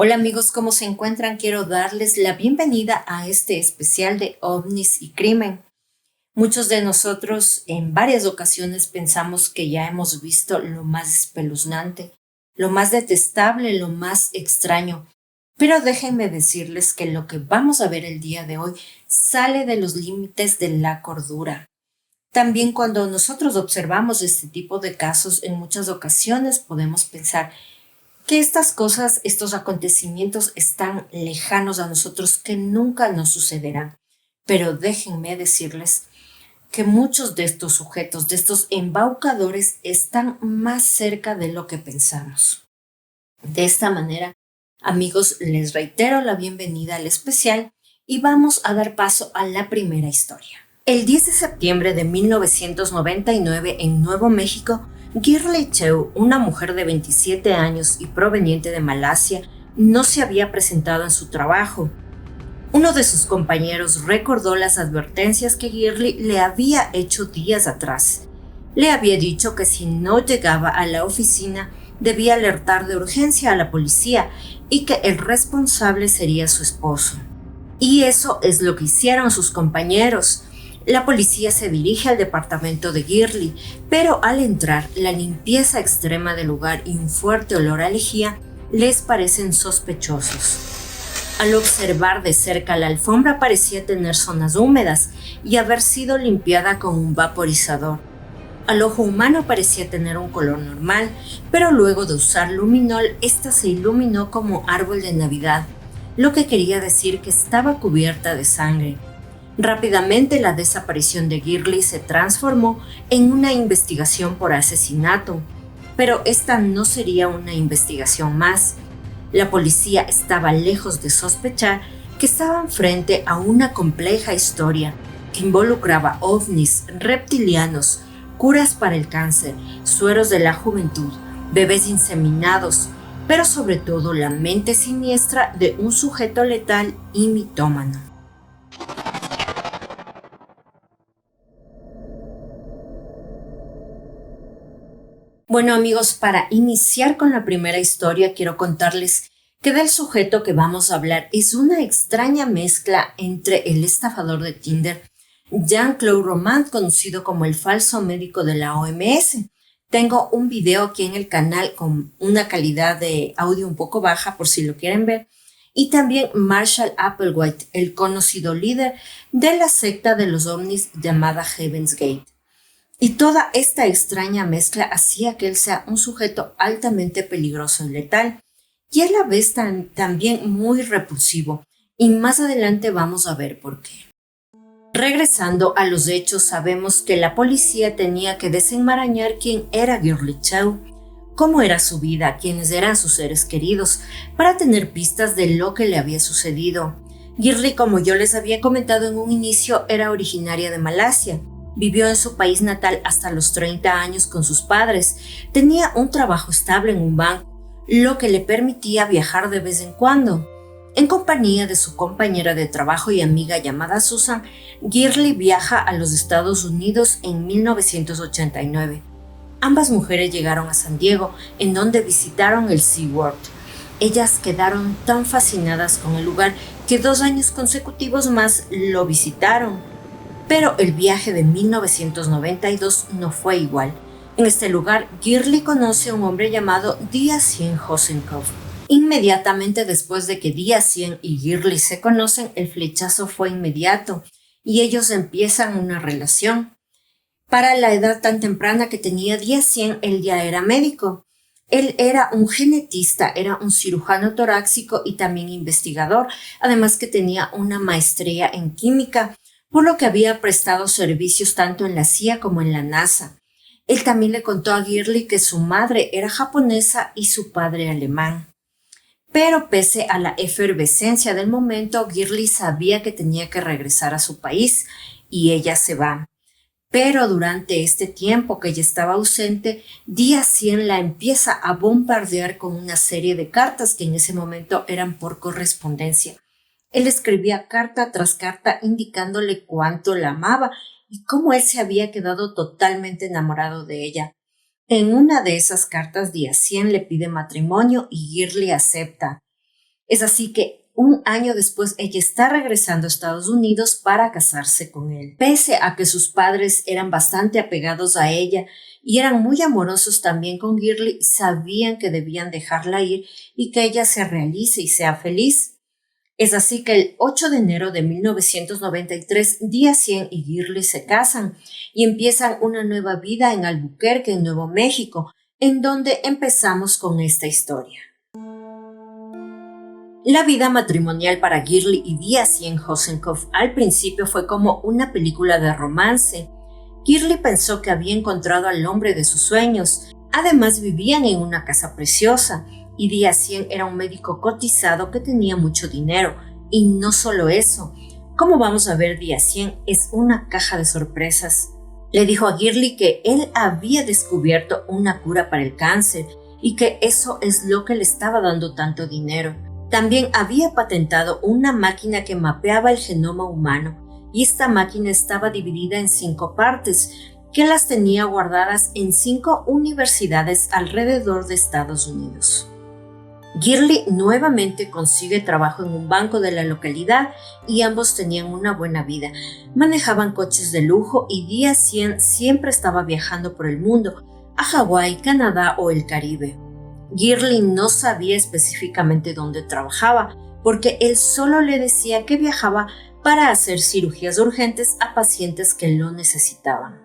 Hola amigos, ¿cómo se encuentran? Quiero darles la bienvenida a este especial de ovnis y crimen. Muchos de nosotros en varias ocasiones pensamos que ya hemos visto lo más espeluznante, lo más detestable, lo más extraño. Pero déjenme decirles que lo que vamos a ver el día de hoy sale de los límites de la cordura. También cuando nosotros observamos este tipo de casos, en muchas ocasiones podemos pensar que estas cosas, estos acontecimientos están lejanos a nosotros, que nunca nos sucederán. Pero déjenme decirles que muchos de estos sujetos, de estos embaucadores, están más cerca de lo que pensamos. De esta manera, amigos, les reitero la bienvenida al especial y vamos a dar paso a la primera historia. El 10 de septiembre de 1999 en Nuevo México, Girly Cheu, una mujer de 27 años y proveniente de Malasia, no se había presentado en su trabajo. Uno de sus compañeros recordó las advertencias que Girly le había hecho días atrás. Le había dicho que si no llegaba a la oficina, debía alertar de urgencia a la policía y que el responsable sería su esposo. Y eso es lo que hicieron sus compañeros. La policía se dirige al departamento de Girly, pero al entrar, la limpieza extrema del lugar y un fuerte olor a lejía les parecen sospechosos. Al observar de cerca, la alfombra parecía tener zonas húmedas y haber sido limpiada con un vaporizador. Al ojo humano parecía tener un color normal, pero luego de usar luminol, esta se iluminó como árbol de Navidad, lo que quería decir que estaba cubierta de sangre. Rápidamente la desaparición de Girly se transformó en una investigación por asesinato, pero esta no sería una investigación más. La policía estaba lejos de sospechar que estaban frente a una compleja historia que involucraba ovnis, reptilianos, curas para el cáncer, sueros de la juventud, bebés inseminados, pero sobre todo la mente siniestra de un sujeto letal y mitómano. Bueno amigos, para iniciar con la primera historia quiero contarles que del sujeto que vamos a hablar es una extraña mezcla entre el estafador de Tinder, Jean-Claude Romand, conocido como el falso médico de la OMS. Tengo un video aquí en el canal con una calidad de audio un poco baja por si lo quieren ver. Y también Marshall Applewhite, el conocido líder de la secta de los ovnis llamada Heaven's Gate. Y toda esta extraña mezcla hacía que él sea un sujeto altamente peligroso y letal, y a la vez también muy repulsivo, y más adelante vamos a ver por qué. Regresando a los hechos, sabemos que la policía tenía que desenmarañar quién era Girly Cheu, cómo era su vida, quiénes eran sus seres queridos, para tener pistas de lo que le había sucedido. Girly, como yo les había comentado en un inicio, era originaria de Malasia. Vivió en su país natal hasta los 30 años con sus padres. Tenía un trabajo estable en un banco, lo que le permitía viajar de vez en cuando. En compañía de su compañera de trabajo y amiga llamada Susan, Girly viaja a los Estados Unidos en 1989. Ambas mujeres llegaron a San Diego, en donde visitaron el SeaWorld. Ellas quedaron tan fascinadas con el lugar que 2 años consecutivos más lo visitaron. Pero el viaje de 1992 no fue igual. En este lugar, Girly conoce a un hombre llamado Diacien Hosenkov. Inmediatamente después de que Diacien y Girly se conocen, el flechazo fue inmediato y ellos empiezan una relación. Para la edad tan temprana que tenía Diacien, él ya era médico. Él era un genetista, era un cirujano torácico y también investigador, además que tenía una maestría en química, por lo que había prestado servicios tanto en la CIA como en la NASA. Él también le contó a Girly que su madre era japonesa y su padre alemán. Pero pese a la efervescencia del momento, Girly sabía que tenía que regresar a su país y ella se va. Pero durante este tiempo que ella estaba ausente, Diacien la empieza a bombardear con una serie de cartas que en ese momento eran por correspondencia. Él escribía carta tras carta indicándole cuánto la amaba y cómo él se había quedado totalmente enamorado de ella. En una de esas cartas, Diacien le pide matrimonio y Girly acepta. Es así que un año después ella está regresando a Estados Unidos para casarse con él. Pese a que sus padres eran bastante apegados a ella y eran muy amorosos también con Girly, sabían que debían dejarla ir y que ella se realice y sea feliz. Es así que el 8 de enero de 1993, Día 100 y Girly se casan y empiezan una nueva vida en Albuquerque, en Nuevo México, en donde empezamos con esta historia. La vida matrimonial para Girly y Día 100 Hosenkopf al principio fue como una película de romance. Girly pensó que había encontrado al hombre de sus sueños. Además vivían en una casa preciosa y Día 100 era un médico cotizado que tenía mucho dinero. Y no solo eso, como vamos a ver, Día 100 es una caja de sorpresas. Le dijo a Girly que él había descubierto una cura para el cáncer y que eso es lo que le estaba dando tanto dinero. También había patentado una máquina que mapeaba el genoma humano y esta máquina estaba dividida en 5 partes que las tenía guardadas en 5 universidades alrededor de Estados Unidos. Girly nuevamente consigue trabajo en un banco de la localidad y ambos tenían una buena vida. Manejaban coches de lujo y Día 100 siempre estaba viajando por el mundo, a Hawái, Canadá o el Caribe. Girly no sabía específicamente dónde trabajaba, porque él solo le decía que viajaba para hacer cirugías urgentes a pacientes que lo necesitaban.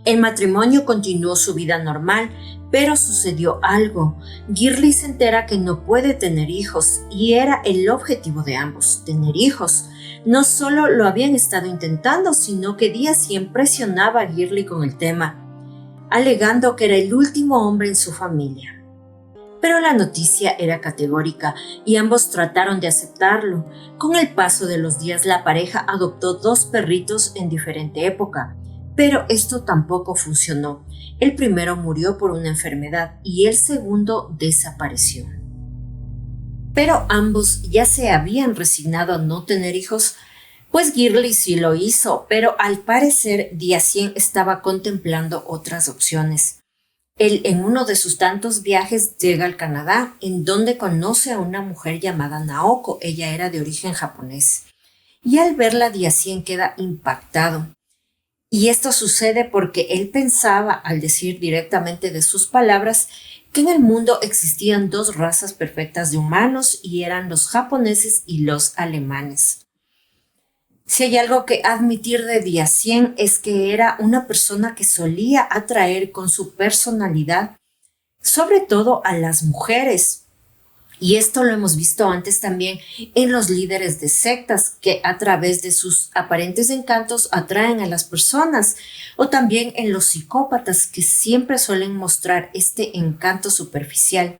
El matrimonio continuó su vida normal, pero sucedió algo. Girly se entera que no puede tener hijos, y era el objetivo de ambos, tener hijos. No solo lo habían estado intentando, sino que Día 100 presionaba a Girly con el tema, alegando que era el último hombre en su familia. Pero la noticia era categórica y ambos trataron de aceptarlo. Con el paso de los días, la pareja adoptó 2 perritos en diferente época, pero esto tampoco funcionó. El primero murió por una enfermedad y el segundo desapareció. Pero ambos ya se habían resignado a no tener hijos, pues Girly sí lo hizo, pero al parecer Día 100 estaba contemplando otras opciones. Él, en uno de sus tantos viajes, llega al Canadá, en donde conoce a una mujer llamada Naoko. Ella era de origen japonés. Y al verla, Día 100 queda impactado. Y esto sucede porque él pensaba, al decir directamente de sus palabras, que en el mundo existían 2 razas perfectas de humanos y eran los japoneses y los alemanes. Si hay algo que admitir de Día 100 es que era una persona que solía atraer con su personalidad, sobre todo a las mujeres. Y esto lo hemos visto antes también en los líderes de sectas que a través de sus aparentes encantos atraen a las personas, o también en los psicópatas que siempre suelen mostrar este encanto superficial.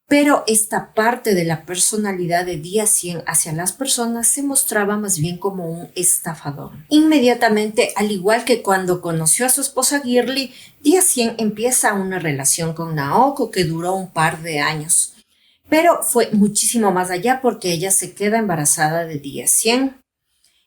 Pero esta parte de la personalidad de Día 100 hacia las personas se mostraba más bien como un estafador. Inmediatamente, al igual que cuando conoció a su esposa Girly, Día 100 empieza una relación con Naoko que duró un par de años. Pero fue muchísimo más allá porque ella se queda embarazada de Día 100.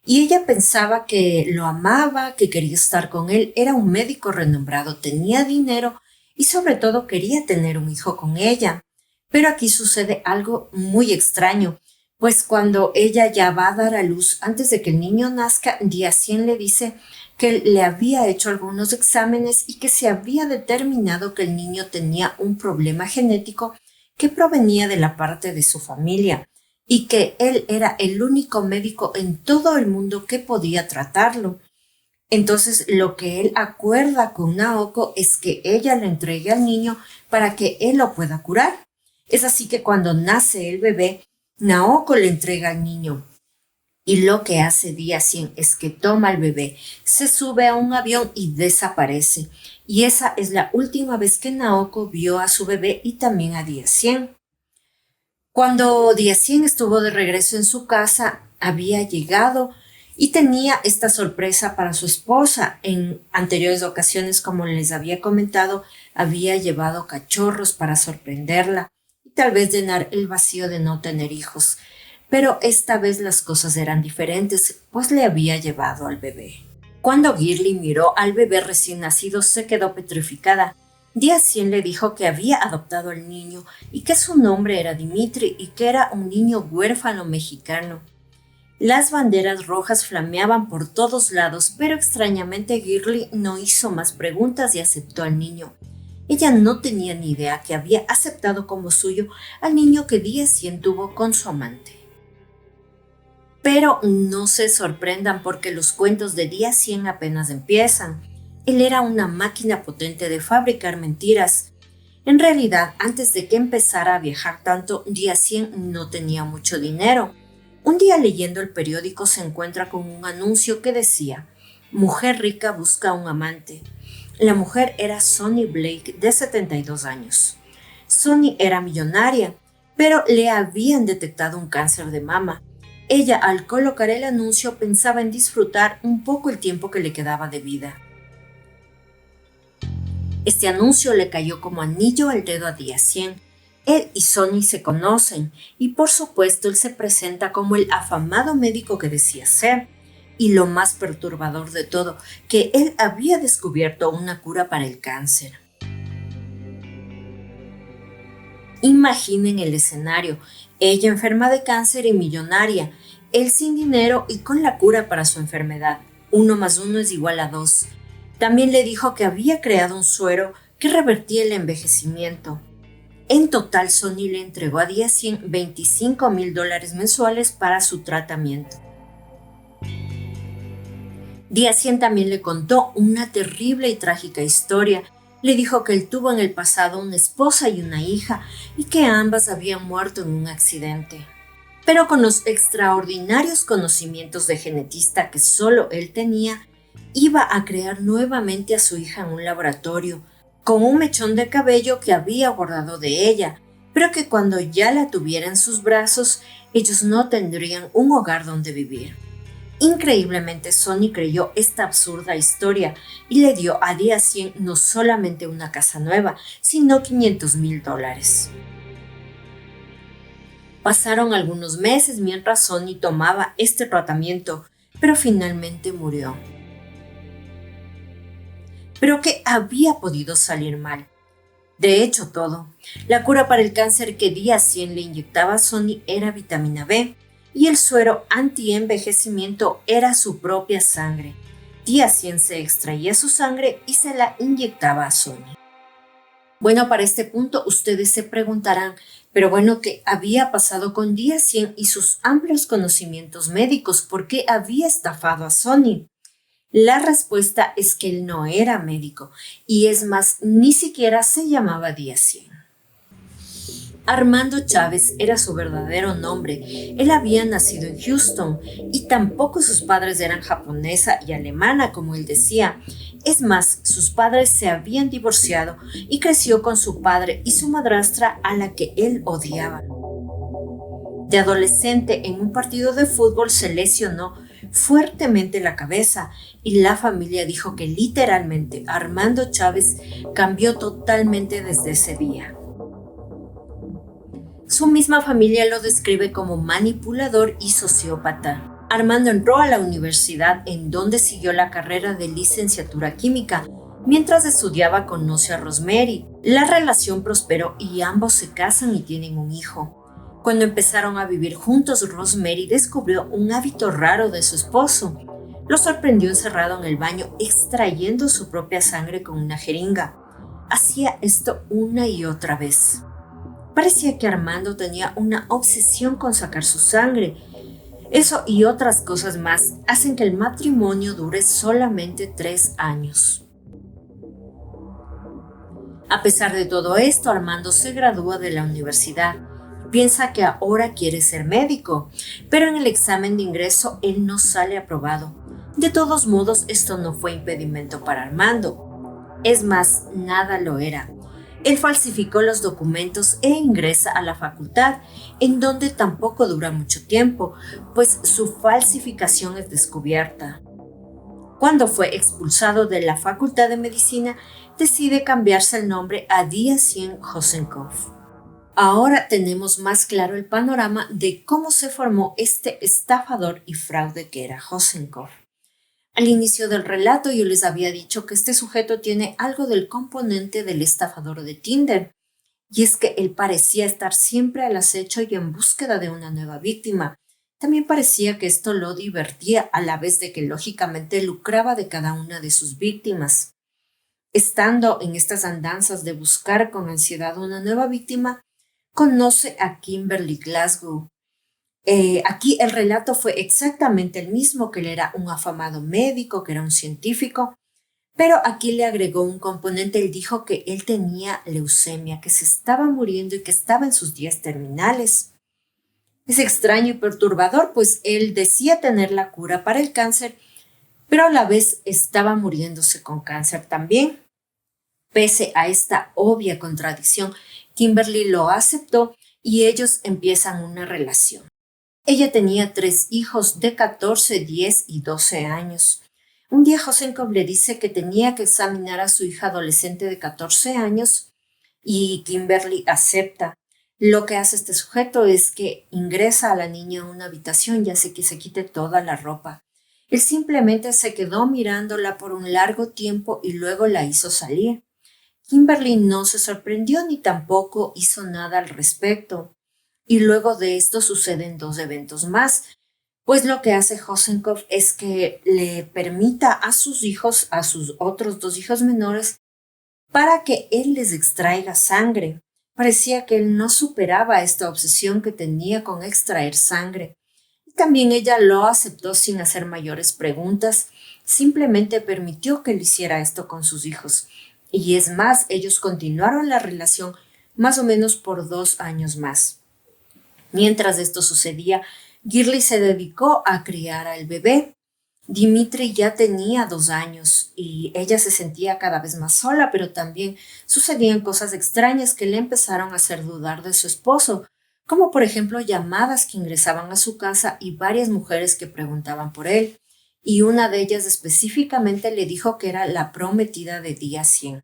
Y ella pensaba que lo amaba, que quería estar con él, era un médico renombrado, tenía dinero y sobre todo quería tener un hijo con ella. Pero aquí sucede algo muy extraño, pues cuando ella ya va a dar a luz, antes de que el niño nazca, Día 100 le dice que le había hecho algunos exámenes y que se había determinado que el niño tenía un problema genético que provenía de la parte de su familia y que él era el único médico en todo el mundo que podía tratarlo. Entonces lo que él acuerda con Naoko es que ella le entregue al niño para que él lo pueda curar. Es así que cuando nace el bebé, Naoko le entrega al niño. Y lo que hace Día 100 es que toma al bebé, se sube a un avión y desaparece. Y esa es la última vez que Naoko vio a su bebé y también a Día 100. Cuando Día 100 estuvo de regreso en su casa, había llegado y tenía esta sorpresa para su esposa. En anteriores ocasiones, como les había comentado, había llevado cachorros para sorprenderla y tal vez llenar el vacío de no tener hijos. Pero esta vez las cosas eran diferentes, pues le había llevado al bebé. Cuando Girly miró al bebé recién nacido, se quedó petrificada. Día 100 le dijo que había adoptado al niño y que su nombre era Dimitri y que era un niño huérfano mexicano. Las banderas rojas flameaban por todos lados, pero extrañamente Girly no hizo más preguntas y aceptó al niño. Ella no tenía ni idea que había aceptado como suyo al niño que Día 100 tuvo con su amante. Pero no se sorprendan porque los cuentos de Día 100 apenas empiezan. Él era una máquina potente de fabricar mentiras. En realidad, antes de que empezara a viajar tanto, Día 100 no tenía mucho dinero. Un día leyendo el periódico se encuentra con un anuncio que decía: mujer rica busca un amante. La mujer era Sonny Blake, de 72 años. Sonny era millonaria, pero le habían detectado un cáncer de mama. Ella, al colocar el anuncio, pensaba en disfrutar un poco el tiempo que le quedaba de vida. Este anuncio le cayó como anillo al dedo a Día 100. Él y Sonny se conocen y por supuesto él se presenta como el afamado médico que decía ser. Y lo más perturbador de todo, que él había descubierto una cura para el cáncer. Imaginen el escenario: ella enferma de cáncer y millonaria, él sin dinero y con la cura para su enfermedad. 1 más 1 es igual a 2. También le dijo que había creado un suero que revertía el envejecimiento. En total, Sonny le entregó a Día 100 $25,000 mensuales para su tratamiento. Día 100 también le contó una terrible y trágica historia. Le dijo que él tuvo en el pasado una esposa y una hija y que ambas habían muerto en un accidente. Pero con los extraordinarios conocimientos de genetista que solo él tenía, iba a crear nuevamente a su hija en un laboratorio, con un mechón de cabello que había guardado de ella, pero que cuando ya la tuviera en sus brazos, ellos no tendrían un hogar donde vivir. Increíblemente, Sonny creyó esta absurda historia y le dio a Día 100 no solamente una casa nueva, sino $500,000. Pasaron algunos meses mientras Sonny tomaba este tratamiento, pero finalmente murió. ¿Pero qué había podido salir mal? De hecho, todo. La cura para el cáncer que Día 100 le inyectaba a Sonny era vitamina B, y el suero anti-envejecimiento era su propia sangre. Día 100 se extraía su sangre y se la inyectaba a Sonny. Bueno, para este punto ustedes se preguntarán, pero bueno, ¿qué había pasado con Día 100 y sus amplios conocimientos médicos? ¿Por qué había estafado a Sonny? La respuesta es que él no era médico, y es más, ni siquiera se llamaba Día 100. Armando Chávez era su verdadero nombre. Él había nacido en Houston y tampoco sus padres eran japonesa y alemana, como él decía. Es más, sus padres se habían divorciado y creció con su padre y su madrastra, a la que él odiaba. De adolescente, en un partido de fútbol se lesionó fuertemente la cabeza y la familia dijo que literalmente Armando Chávez cambió totalmente desde ese día. Su misma familia lo describe como manipulador y sociópata. Armando entró a la universidad, en donde siguió la carrera de licenciatura química. Mientras estudiaba, conoce a Rosemary. La relación prosperó y ambos se casan y tienen un hijo. Cuando empezaron a vivir juntos, Rosemary descubrió un hábito raro de su esposo. Lo sorprendió encerrado en el baño extrayendo su propia sangre con una jeringa. Hacía esto una y otra vez. Parecía que Armando tenía una obsesión con sacar su sangre. Eso y otras cosas más hacen que el matrimonio dure solamente 3 años. A pesar de todo esto, Armando se gradúa de la universidad. Piensa que ahora quiere ser médico, pero en el examen de ingreso él no sale aprobado. De todos modos, esto no fue impedimento para Armando. Es más, nada lo era. Él falsificó los documentos e ingresa a la facultad, en donde tampoco dura mucho tiempo, pues su falsificación es descubierta. Cuando fue expulsado de la Facultad de Medicina, decide cambiarse el nombre a Día 100 Hosenkopf. Ahora tenemos más claro el panorama de cómo se formó este estafador y fraude que era Hosenkopf. Al inicio del relato yo les había dicho que este sujeto tiene algo del componente del estafador de Tinder, y es que él parecía estar siempre al acecho y en búsqueda de una nueva víctima. También parecía que esto lo divertía a la vez de que lógicamente lucraba de cada una de sus víctimas. Estando en estas andanzas de buscar con ansiedad una nueva víctima, conoce a Kimberly Glasgow. Aquí el relato fue exactamente el mismo, que él era un afamado médico, que era un científico, pero aquí le agregó un componente. Él dijo que él tenía leucemia, que se estaba muriendo y que estaba en sus días terminales. Es extraño y perturbador, pues él decía tener la cura para el cáncer, pero a la vez estaba muriéndose con cáncer también. Pese a esta obvia contradicción, Kimberly lo aceptó y ellos empiezan una relación. Ella tenía 3 hijos de 14, 10 y 12 años. Un día Hosenkopf le dice que tenía que examinar a su hija adolescente de 14 años y Kimberly acepta. Lo que hace este sujeto es que ingresa a la niña a una habitación y hace que se quite toda la ropa. Él simplemente se quedó mirándola por un largo tiempo y luego la hizo salir. Kimberly no se sorprendió ni tampoco hizo nada al respecto. Y luego de esto suceden 2 eventos más, pues lo que hace Hosenkopf es que le permita a sus hijos, a sus otros 2 hijos menores, para que él les extraiga sangre. Parecía que él no superaba esta obsesión que tenía con extraer sangre. Y también ella lo aceptó sin hacer mayores preguntas, simplemente permitió que él hiciera esto con sus hijos. Y es más, ellos continuaron la relación más o menos por 2 años más. Mientras esto sucedía, Girly se dedicó a criar al bebé. Dimitri ya tenía 2 años y ella se sentía cada vez más sola, pero también sucedían cosas extrañas que le empezaron a hacer dudar de su esposo, como por ejemplo llamadas que ingresaban a su casa y varias mujeres que preguntaban por él, y una de ellas específicamente le dijo que era la prometida de día 100.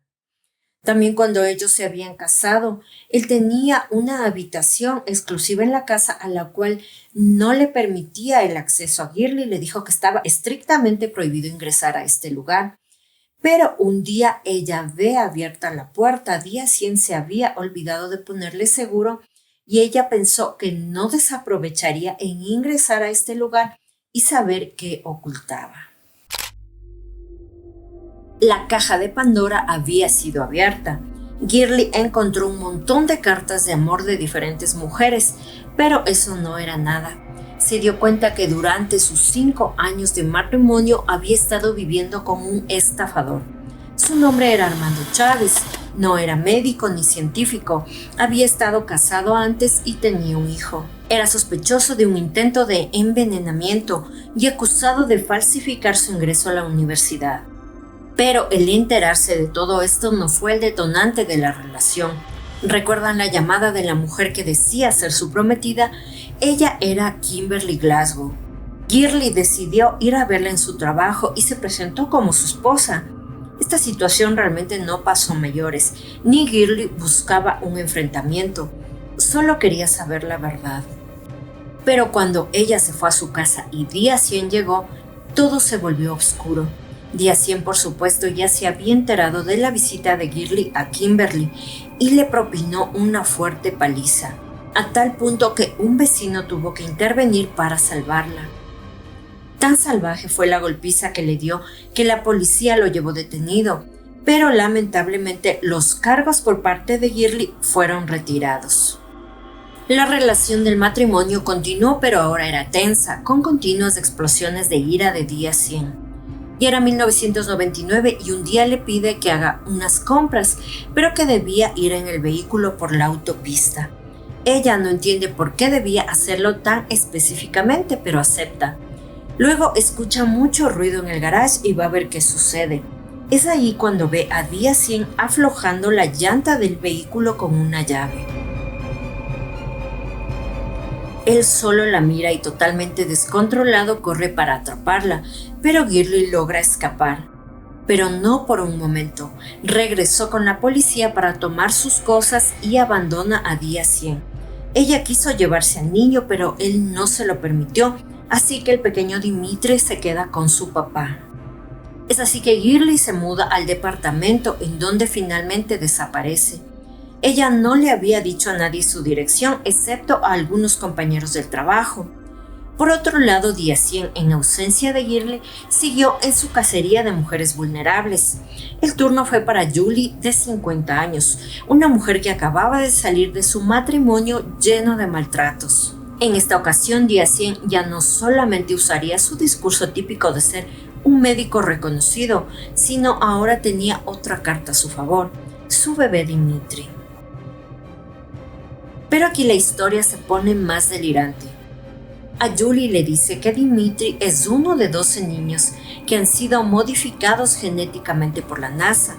También cuando ellos se habían casado, él tenía una habitación exclusiva en la casa a la cual no le permitía el acceso a Girly. Le dijo que estaba estrictamente prohibido ingresar a este lugar. Pero un día ella ve abierta la puerta. Día 100 se había olvidado de ponerle seguro y ella pensó que no desaprovecharía en ingresar a este lugar y saber qué ocultaba. La caja de Pandora había sido abierta. Girly encontró un montón de cartas de amor de diferentes mujeres, pero eso no era nada. Se dio cuenta que durante sus 5 años de matrimonio había estado viviendo con un estafador. Su nombre era Armando Chávez, no era médico ni científico, había estado casado antes y tenía un hijo. Era sospechoso de un intento de envenenamiento y acusado de falsificar su ingreso a la universidad. Pero el enterarse de todo esto no fue el detonante de la relación. ¿Recuerdan la llamada de la mujer que decía ser su prometida? Ella era Kimberly Glasgow. Girly decidió ir a verla en su trabajo y se presentó como su esposa. Esta situación realmente no pasó a mayores, ni Girly buscaba un enfrentamiento, solo quería saber la verdad. Pero cuando ella se fue a su casa y día 100 llegó, todo se volvió oscuro. Día 100, por supuesto, ya se había enterado de la visita de Girly a Kimberly y le propinó una fuerte paliza, a tal punto que un vecino tuvo que intervenir para salvarla. Tan salvaje fue la golpiza que le dio que la policía lo llevó detenido, pero lamentablemente los cargos por parte de Girly fueron retirados. La relación del matrimonio continuó, pero ahora era tensa, con continuas explosiones de ira de día 100. Y era 1999 y un día le pide que haga unas compras, pero que debía ir en el vehículo por la autopista. Ella no entiende por qué debía hacerlo tan específicamente, pero acepta. Luego escucha mucho ruido en el garage y va a ver qué sucede. Es ahí cuando ve a día 100 aflojando la llanta del vehículo con una llave. Él solo la mira y totalmente descontrolado corre para atraparla, pero Girly logra escapar. Pero no por un momento. Regresó con la policía para tomar sus cosas y abandona a día 100. Ella quiso llevarse al niño, pero él no se lo permitió, así que el pequeño Dimitri se queda con su papá. Es así que Girly se muda al departamento en donde finalmente desaparece. Ella no le había dicho a nadie su dirección, excepto a algunos compañeros del trabajo. Por otro lado, Diacien, en ausencia de Girly, siguió en su cacería de mujeres vulnerables. El turno fue para Julie, de 50 años, una mujer que acababa de salir de su matrimonio lleno de maltratos. En esta ocasión, Diacien ya no solamente usaría su discurso típico de ser un médico reconocido, sino ahora tenía otra carta a su favor, su bebé Dimitri. Pero aquí la historia se pone más delirante. A Julie le dice que Dimitri es uno de 12 niños que han sido modificados genéticamente por la NASA,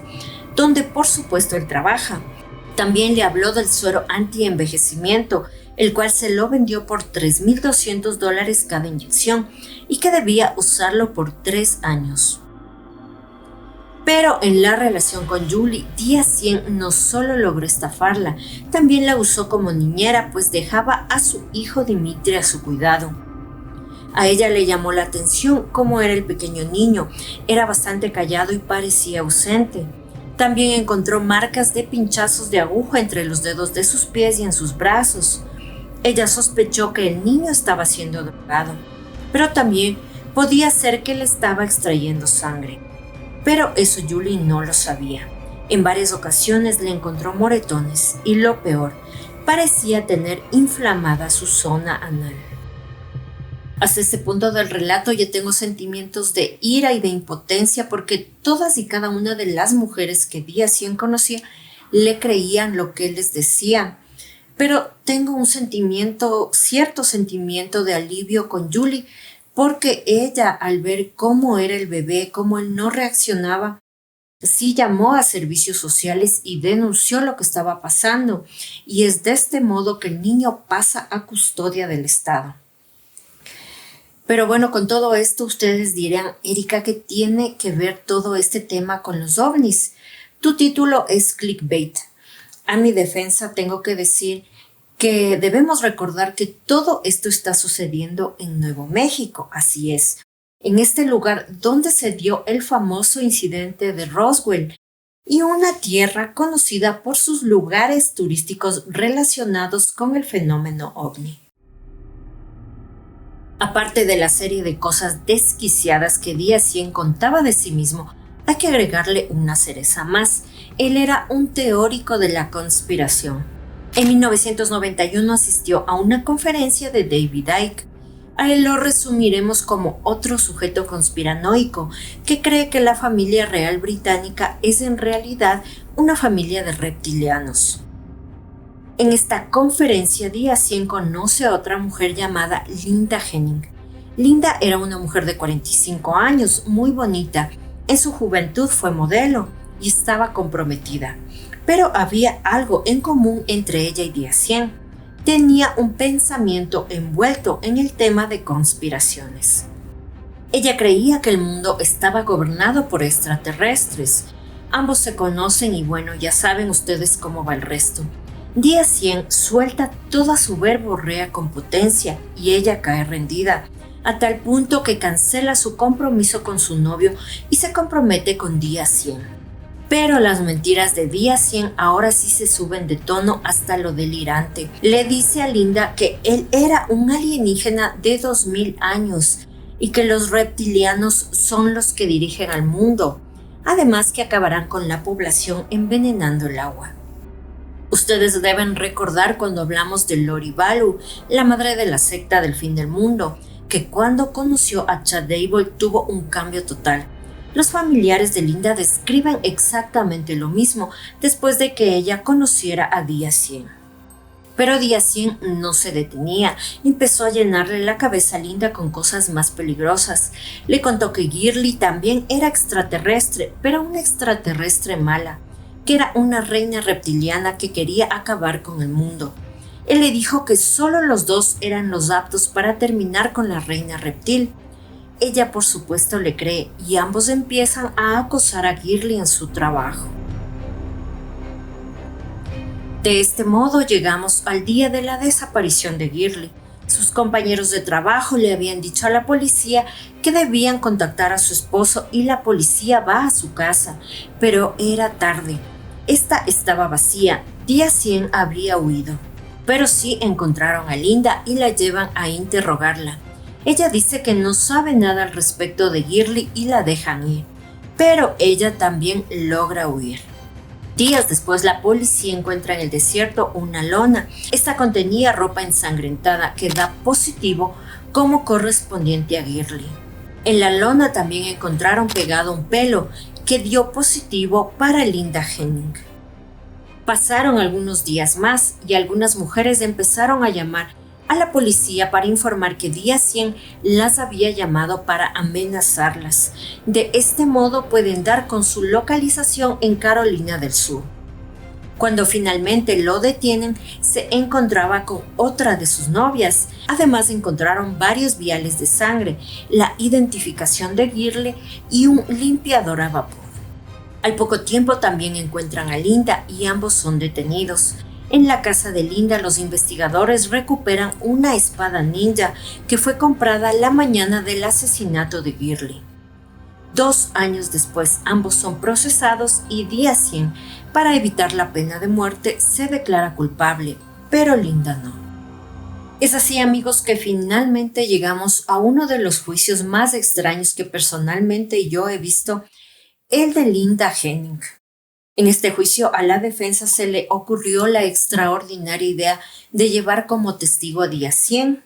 donde por supuesto él trabaja. También le habló del suero anti-envejecimiento, el cual se lo vendió por $3,200 cada inyección y que debía usarlo por 3 años. Pero en la relación con Julie, Diacien no solo logró estafarla, también la usó como niñera, pues dejaba a su hijo Dimitri a su cuidado. A ella le llamó la atención cómo era el pequeño niño, era bastante callado y parecía ausente. También encontró marcas de pinchazos de aguja entre los dedos de sus pies y en sus brazos. Ella sospechó que el niño estaba siendo drogado, pero también podía ser que le estaba extrayendo sangre. Pero eso Julie no lo sabía. En varias ocasiones le encontró moretones y lo peor, parecía tener inflamada su zona anal. Hasta este punto del relato ya tengo sentimientos de ira y de impotencia porque todas y cada una de las mujeres que Diacien conocía le creían lo que él les decía. Pero tengo un cierto sentimiento de alivio con Julie, porque ella, al ver cómo era el bebé, cómo él no reaccionaba, sí llamó a servicios sociales y denunció lo que estaba pasando. Y es de este modo que el niño pasa a custodia del Estado. Pero bueno, con todo esto ustedes dirán, Erika, ¿qué tiene que ver todo este tema con los ovnis? Tu título es clickbait. A mi defensa tengo que decir que debemos recordar que todo esto está sucediendo en Nuevo México, así es, en este lugar donde se dio el famoso incidente de Roswell, y una tierra conocida por sus lugares turísticos relacionados con el fenómeno ovni. Aparte de la serie de cosas desquiciadas que Diacien contaba de sí mismo, hay que agregarle una cereza más. Él era un teórico de la conspiración. En 1991 asistió a una conferencia de David Icke. A él lo resumiremos como otro sujeto conspiranoico que cree que la familia real británica es en realidad una familia de reptilianos. En esta conferencia, Diacien conoce a otra mujer llamada Linda Henning. Linda era una mujer de 45 años, muy bonita. En su juventud fue modelo y estaba comprometida. Pero había algo en común entre ella y Diacien. Tenía un pensamiento envuelto en el tema de conspiraciones. Ella creía que el mundo estaba gobernado por extraterrestres. Ambos se conocen y bueno, ya saben ustedes cómo va el resto. Diacien suelta toda su verborrea con potencia y ella cae rendida, a tal punto que cancela su compromiso con su novio y se compromete con Diacien. Pero las mentiras de Diacien ahora sí se suben de tono hasta lo delirante. Le dice a Linda que él era un alienígena de 2000 años y que los reptilianos son los que dirigen al mundo. Además que acabarán con la población envenenando el agua. Ustedes deben recordar cuando hablamos de Lori Vallow, la madre de la secta del fin del mundo, que cuando conoció a Chad Daybell tuvo un cambio total. Los familiares de Linda describen exactamente lo mismo después de que ella conociera a Diacien. Pero Diacien no se detenía, empezó a llenarle la cabeza a Linda con cosas más peligrosas. Le contó que Girly también era extraterrestre, pero una extraterrestre mala, que era una reina reptiliana que quería acabar con el mundo. Él le dijo que solo los dos eran los aptos para terminar con la reina reptil. Ella por supuesto le cree y ambos empiezan a acosar a Girly en su trabajo. De este modo llegamos al día de la desaparición de Girly. Sus compañeros de trabajo le habían dicho a la policía que debían contactar a su esposo y la policía va a su casa, pero era tarde. Esta estaba vacía, Tia Sien habría huido. Pero sí encontraron a Linda y la llevan a interrogarla. Ella dice que no sabe nada al respecto de Girly y la dejan ir, pero ella también logra huir. Días después, la policía encuentra en el desierto una lona. Esta contenía ropa ensangrentada que da positivo como correspondiente a Girly. En la lona también encontraron pegado un pelo que dio positivo para Linda Henning. Pasaron algunos días más y algunas mujeres empezaron a llamar a la policía para informar que Tia Sien las había llamado para amenazarlas. De este modo pueden dar con su localización en Carolina del Sur. Cuando finalmente lo detienen, se encontraba con otra de sus novias. Además encontraron varios viales de sangre, la identificación de Girly y un limpiador a vapor. Al poco tiempo también encuentran a Linda y ambos son detenidos. En la casa de Linda, los investigadores recuperan una espada ninja que fue comprada la mañana del asesinato de Girly. 2 años después, ambos son procesados y Tia Sien, para evitar la pena de muerte, se declara culpable, pero Linda no. Es así, amigos, que finalmente llegamos a uno de los juicios más extraños que personalmente yo he visto, el de Linda Henning. En este juicio a la defensa se le ocurrió la extraordinaria idea de llevar como testigo a Tia Sien.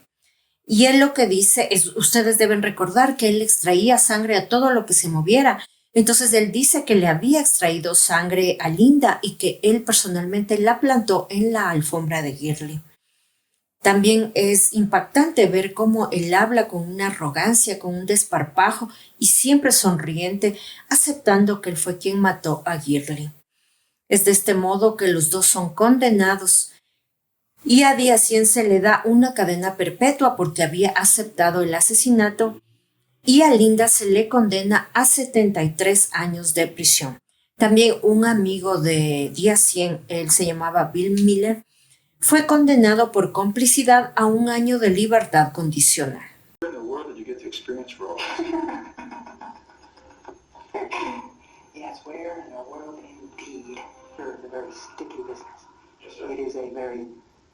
Y él lo que dice es, ustedes deben recordar que él extraía sangre a todo lo que se moviera. Entonces él dice que le había extraído sangre a Linda y que él personalmente la plantó en la alfombra de Girly. También es impactante ver cómo él habla con una arrogancia, con un desparpajo y siempre sonriente, aceptando que él fue quien mató a Girly. Es de este modo que los dos son condenados y a Tia Sien se le da una cadena perpetua porque había aceptado el asesinato y a Linda se le condena a 73 años de prisión. También un amigo de Tia Sien, él se llamaba Bill Miller, fue condenado por complicidad a 1 año de libertad condicional. Yes, where in the world indeed? It's a very sticky business. Yes, sir. It is a very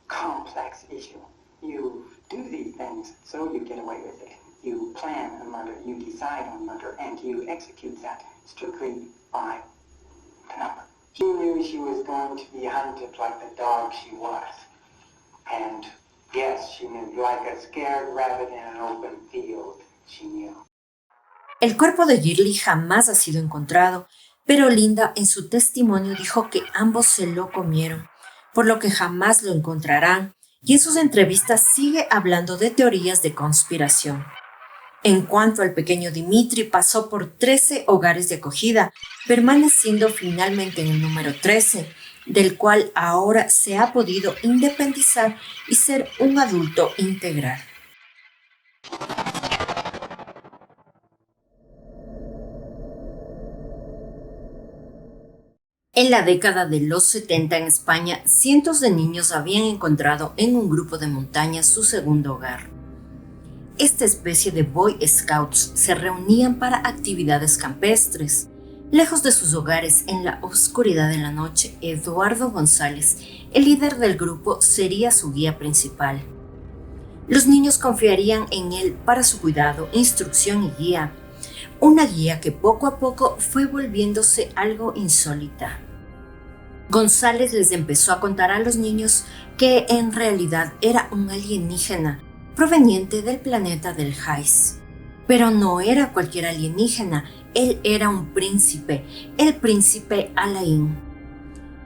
complex issue. You do these things so you get away with it. You plan a murder, you decide on murder, and you execute that strictly by the number. She knew she was going to be hunted like the dog she was. And yes, she knew, like a scared rabbit in an open field, she knew. El cuerpo de Girly jamás ha sido encontrado, pero Linda en su testimonio dijo que ambos se lo comieron, por lo que jamás lo encontrarán, y en sus entrevistas sigue hablando de teorías de conspiración. En cuanto al pequeño Dimitri, pasó por 13 hogares de acogida, permaneciendo finalmente en el número 13, del cual ahora se ha podido independizar y ser un adulto integral. En la década de los 70 en España, cientos de niños habían encontrado en un grupo de montaña su segundo hogar. Esta especie de Boy Scouts se reunían para actividades campestres. Lejos de sus hogares, en la oscuridad de la noche, Eduardo González, el líder del grupo, sería su guía principal. Los niños confiarían en él para su cuidado, instrucción y guía. Una guía que poco a poco fue volviéndose algo insólita. González les empezó a contar a los niños que en realidad era un alienígena proveniente del planeta del Hais. Pero no era cualquier alienígena, él era un príncipe, el príncipe Alain.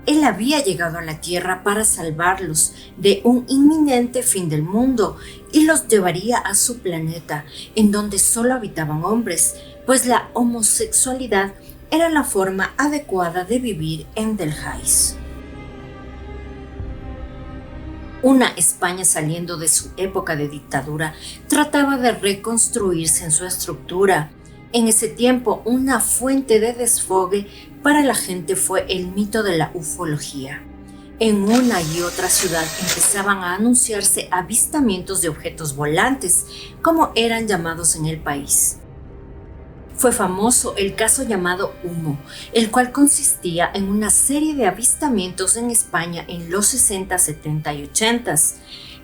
Él había llegado a la Tierra para salvarlos de un inminente fin del mundo y los llevaría a su planeta, en donde solo habitaban hombres, pues la homosexualidad era la forma adecuada de vivir en Del Hais. Una España saliendo de su época de dictadura trataba de reconstruirse en su estructura. En ese tiempo, una fuente de desfogue para la gente fue el mito de la ufología. En una y otra ciudad empezaban a anunciarse avistamientos de objetos volantes, como eran llamados en el país. Fue famoso el caso llamado Humo, el cual consistía en una serie de avistamientos en España en los 60, 70 y 80.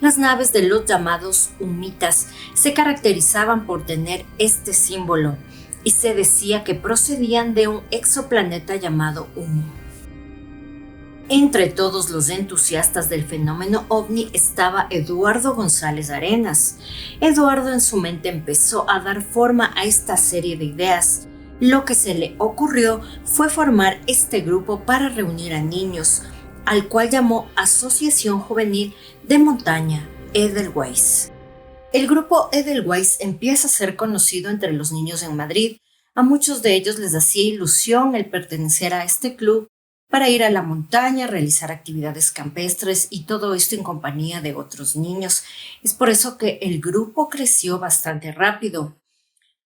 Las naves de los llamados humitas se caracterizaban por tener este símbolo y se decía que procedían de un exoplaneta llamado Humo. Entre todos los entusiastas del fenómeno ovni estaba Eduardo González Arenas. Eduardo en su mente empezó a dar forma a esta serie de ideas. Lo que se le ocurrió fue formar este grupo para reunir a niños, al cual llamó Asociación Juvenil de Montaña, Edelweiss. El grupo Edelweiss empieza a ser conocido entre los niños en Madrid. A muchos de ellos les hacía ilusión el pertenecer a este club para ir a la montaña, realizar actividades campestres y todo esto en compañía de otros niños. Es por eso que el grupo creció bastante rápido.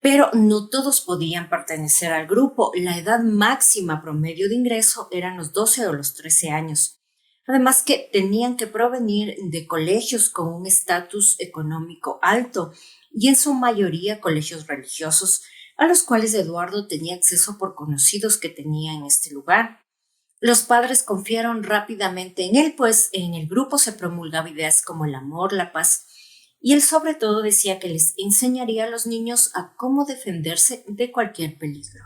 Pero no todos podían pertenecer al grupo. La edad máxima promedio de ingreso eran los 12 o los 13 años. Además que tenían que provenir de colegios con un estatus económico alto y en su mayoría colegios religiosos, a los cuales Eduardo tenía acceso por conocidos que tenía en este lugar. Los padres confiaron rápidamente en él, pues en el grupo se promulgaba ideas como el amor, la paz, y él sobre todo decía que les enseñaría a los niños a cómo defenderse de cualquier peligro.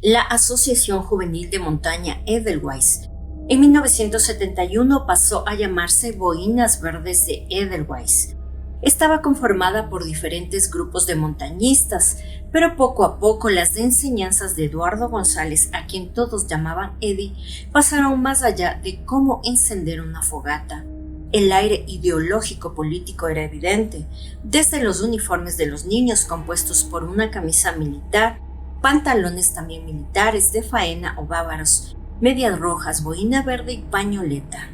La Asociación Juvenil de Montaña Edelweiss en 1971 pasó a llamarse Boinas Verdes de Edelweiss. Estaba conformada por diferentes grupos de montañistas, pero poco a poco las enseñanzas de Eduardo González, a quien todos llamaban Eddie, pasaron más allá de cómo encender una fogata. El aire ideológico político era evidente, desde los uniformes de los niños compuestos por una camisa militar, pantalones también militares de faena o bávaros, medias rojas, boina verde y pañoleta,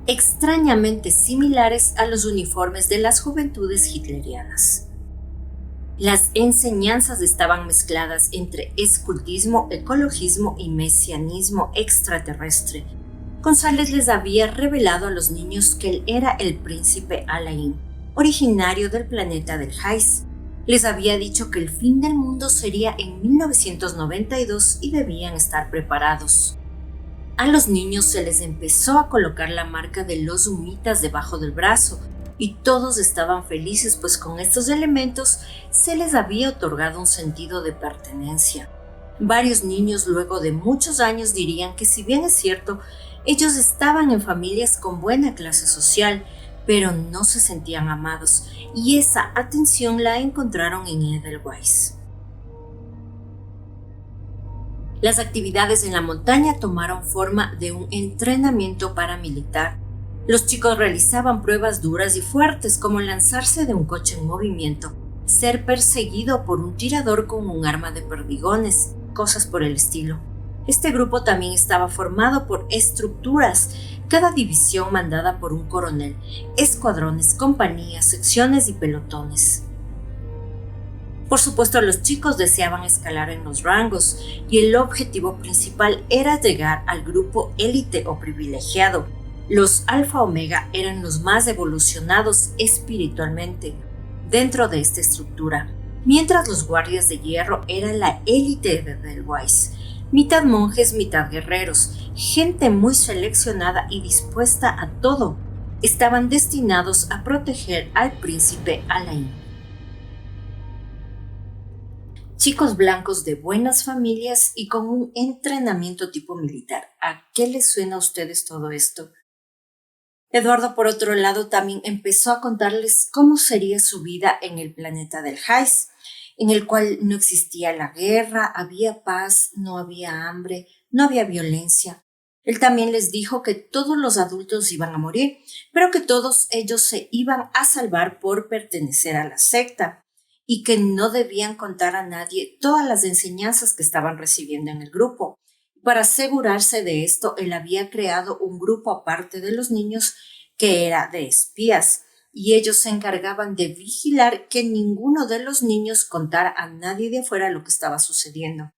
extrañamente similares a los uniformes de las juventudes hitlerianas. Las enseñanzas estaban mezcladas entre escultismo, ecologismo y mesianismo extraterrestre. González les había revelado a los niños que él era el príncipe Alain, originario del planeta del Hais. Les había dicho que el fin del mundo sería en 1992 y debían estar preparados. A los niños se les empezó a colocar la marca de los humitas debajo del brazo y todos estaban felices, pues con estos elementos se les había otorgado un sentido de pertenencia. Varios niños luego de muchos años dirían que, si bien es cierto, ellos estaban en familias con buena clase social, pero no se sentían amados, y esa atención la encontraron en Edelweiss. Las actividades en la montaña tomaron forma de un entrenamiento paramilitar. Los chicos realizaban pruebas duras y fuertes, como lanzarse de un coche en movimiento, ser perseguido por un tirador con un arma de perdigones, cosas por el estilo. Este grupo también estaba formado por estructuras, cada división mandada por un coronel, escuadrones, compañías, secciones y pelotones. Por supuesto, los chicos deseaban escalar en los rangos y el objetivo principal era llegar al grupo élite o privilegiado. Los Alfa Omega eran los más evolucionados espiritualmente dentro de esta estructura, mientras los guardias de hierro eran la élite de Edelweiss, mitad monjes, mitad guerreros, gente muy seleccionada y dispuesta a todo. Estaban destinados a proteger al príncipe Alain. Chicos blancos de buenas familias y con un entrenamiento tipo militar. ¿A qué les suena a ustedes todo esto? Eduardo, por otro lado, también empezó a contarles cómo sería su vida en el planeta del Hais, en el cual no existía la guerra, había paz, no había hambre, no había violencia. Él también les dijo que todos los adultos iban a morir, pero que todos ellos se iban a salvar por pertenecer a la secta, y que no debían contar a nadie todas las enseñanzas que estaban recibiendo en el grupo. Para asegurarse de esto, él había creado un grupo aparte de los niños que era de espías, y ellos se encargaban de vigilar que ninguno de los niños contara a nadie de afuera lo que estaba sucediendo.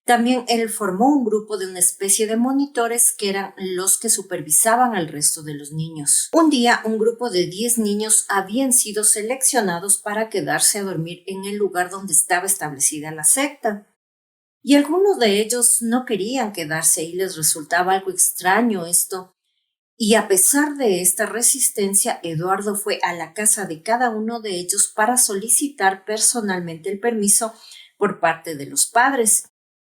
También él formó un grupo de una especie de monitores que eran los que supervisaban al resto de los niños. Un día, un grupo de 10 niños habían sido seleccionados para quedarse a dormir en el lugar donde estaba establecida la secta. Y algunos de ellos no querían quedarse y les resultaba algo extraño esto. Y a pesar de esta resistencia, Eduardo fue a la casa de cada uno de ellos para solicitar personalmente el permiso por parte de los padres.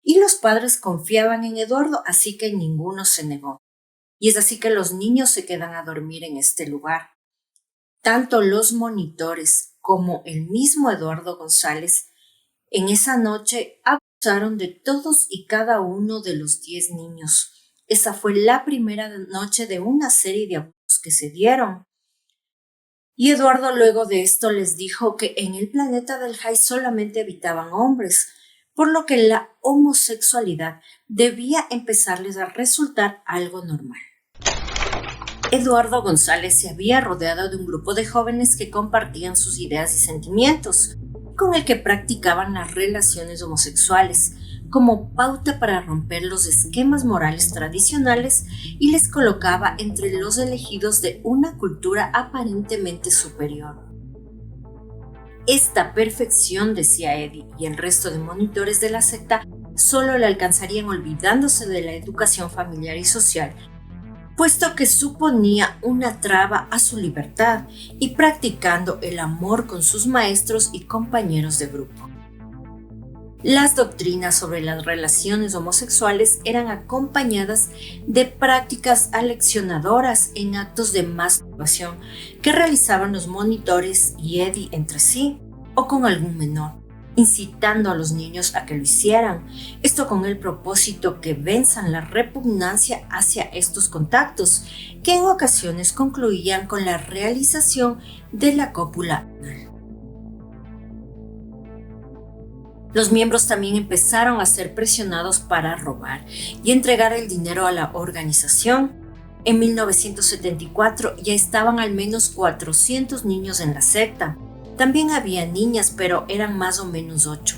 Y los padres confiaban en Eduardo, así que ninguno se negó. Y es así que los niños se quedan a dormir en este lugar. Tanto los monitores como el mismo Eduardo González en esa noche abusaron de todos y cada uno de los 10 niños. Esa fue la primera noche de una serie de abusos que se dieron. Y Eduardo luego de esto les dijo que en el planeta del High solamente habitaban hombres, por lo que la homosexualidad debía empezarles a resultar algo normal. Eduardo González se había rodeado de un grupo de jóvenes que compartían sus ideas y sentimientos, con el que practicaban las relaciones homosexuales como pauta para romper los esquemas morales tradicionales y les colocaba entre los elegidos de una cultura aparentemente superior. Esta perfección, decía Eddie y el resto de monitores de la secta, solo la alcanzarían olvidándose de la educación familiar y social, puesto que suponía una traba a su libertad y practicando el amor con sus maestros y compañeros de grupo. Las doctrinas sobre las relaciones homosexuales eran acompañadas de prácticas aleccionadoras en actos de masturbación que realizaban los monitores y Eddie entre sí o con algún menor, incitando a los niños a que lo hicieran, esto con el propósito que venzan la repugnancia hacia estos contactos, que en ocasiones concluían con la realización de la cópula anal. Los miembros también empezaron a ser presionados para robar y entregar el dinero a la organización. En 1974 ya estaban al menos 400 niños en la secta. También había niñas, pero eran más o menos 8.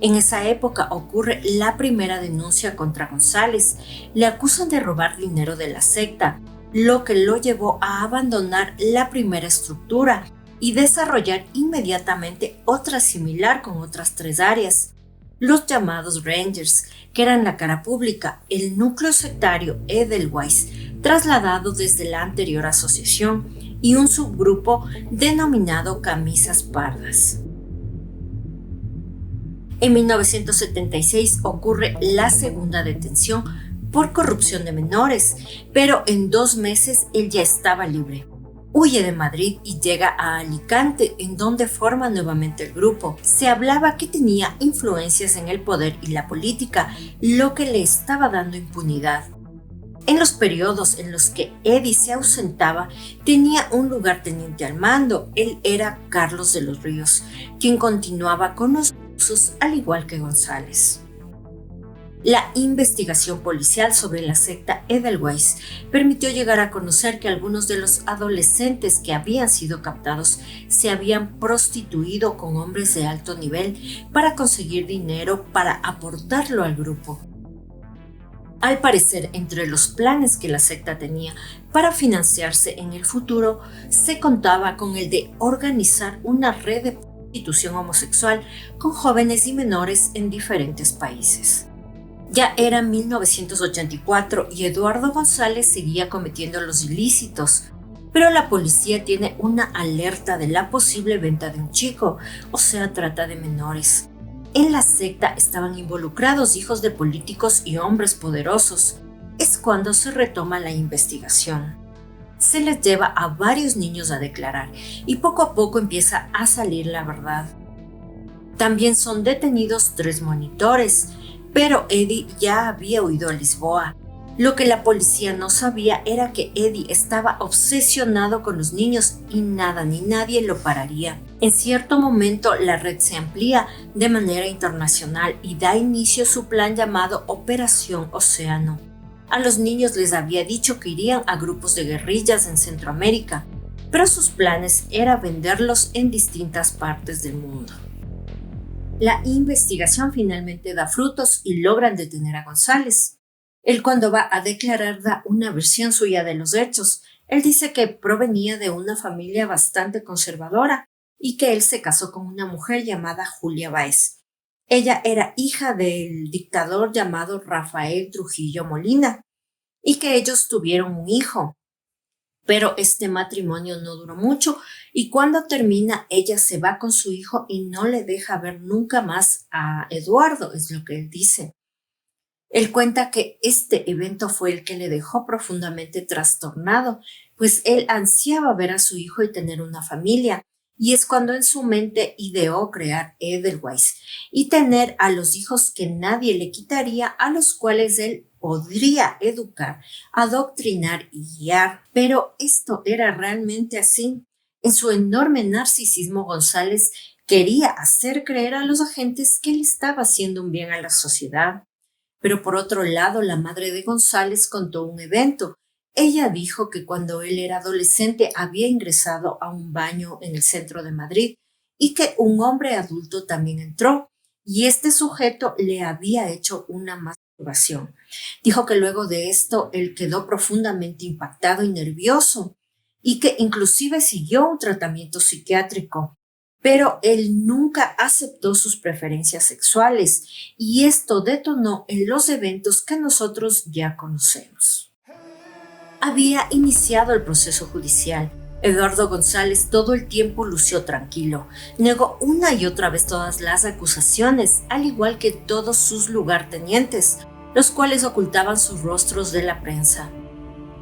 En esa época ocurre la primera denuncia contra González. Le acusan de robar dinero de la secta, lo que lo llevó a abandonar la primera estructura y desarrollar inmediatamente otra similar con otras 3 áreas, los llamados Rangers, que eran la cara pública, el núcleo sectario Edelweiss, trasladado desde la anterior asociación, y un subgrupo denominado Camisas Pardas. En 1976 ocurre la segunda detención por corrupción de menores, pero en 2 meses él ya estaba libre. Huye de Madrid y llega a Alicante, en donde forma nuevamente el grupo. Se hablaba que tenía influencias en el poder y la política, lo que le estaba dando impunidad. En los periodos en los que Eddie se ausentaba, tenía un lugarteniente al mando. Él era Carlos de los Ríos, quien continuaba con los abusos al igual que González. La investigación policial sobre la secta Edelweiss permitió llegar a conocer que algunos de los adolescentes que habían sido captados se habían prostituido con hombres de alto nivel para conseguir dinero para aportarlo al grupo. Al parecer, entre los planes que la secta tenía para financiarse en el futuro, se contaba con el de organizar una red de prostitución homosexual con jóvenes y menores en diferentes países. Ya era 1984 y Eduardo González seguía cometiendo los ilícitos, pero la policía tiene una alerta de la posible venta de un chico, o sea, trata de menores. En la secta estaban involucrados hijos de políticos y hombres poderosos. Es cuando se retoma la investigación. Se les lleva a varios niños a declarar y poco a poco empieza a salir la verdad. También son detenidos 3 monitores, pero Eddie ya había huido a Lisboa. Lo que la policía no sabía era que Eddie estaba obsesionado con los niños y nada ni nadie lo pararía. En cierto momento la red se amplía de manera internacional y da inicio su plan llamado Operación Océano. A los niños les había dicho que irían a grupos de guerrillas en Centroamérica, pero sus planes era venderlos en distintas partes del mundo. La investigación finalmente da frutos y logran detener a González. Él, cuando va a declarar, da una versión suya de los hechos. Él dice que provenía de una familia bastante conservadora y que él se casó con una mujer llamada Julia Báez. Ella era hija del dictador llamado Rafael Trujillo Molina y que ellos tuvieron un hijo. Pero este matrimonio no duró mucho y cuando termina ella se va con su hijo y no le deja ver nunca más a Eduardo, es lo que él dice. Él cuenta que este evento fue el que le dejó profundamente trastornado, pues él ansiaba ver a su hijo y tener una familia, y es cuando en su mente ideó crear Edelweiss y tener a los hijos que nadie le quitaría, a los cuales él podría educar, adoctrinar y guiar. Pero esto era realmente así. En su enorme narcisismo, González quería hacer creer a los agentes que él estaba haciendo un bien a la sociedad. Pero por otro lado, la madre de González contó un evento. Ella dijo que cuando él era adolescente había ingresado a un baño en el centro de Madrid y que un hombre adulto también entró y este sujeto le había hecho una masturbación. Dijo que luego de esto él quedó profundamente impactado y nervioso y que inclusive siguió un tratamiento psiquiátrico. Pero él nunca aceptó sus preferencias sexuales y esto detonó en los eventos que nosotros ya conocemos. Había iniciado el proceso judicial. Eduardo González todo el tiempo lució tranquilo. Negó una y otra vez todas las acusaciones, al igual que todos sus lugartenientes, los cuales ocultaban sus rostros de la prensa.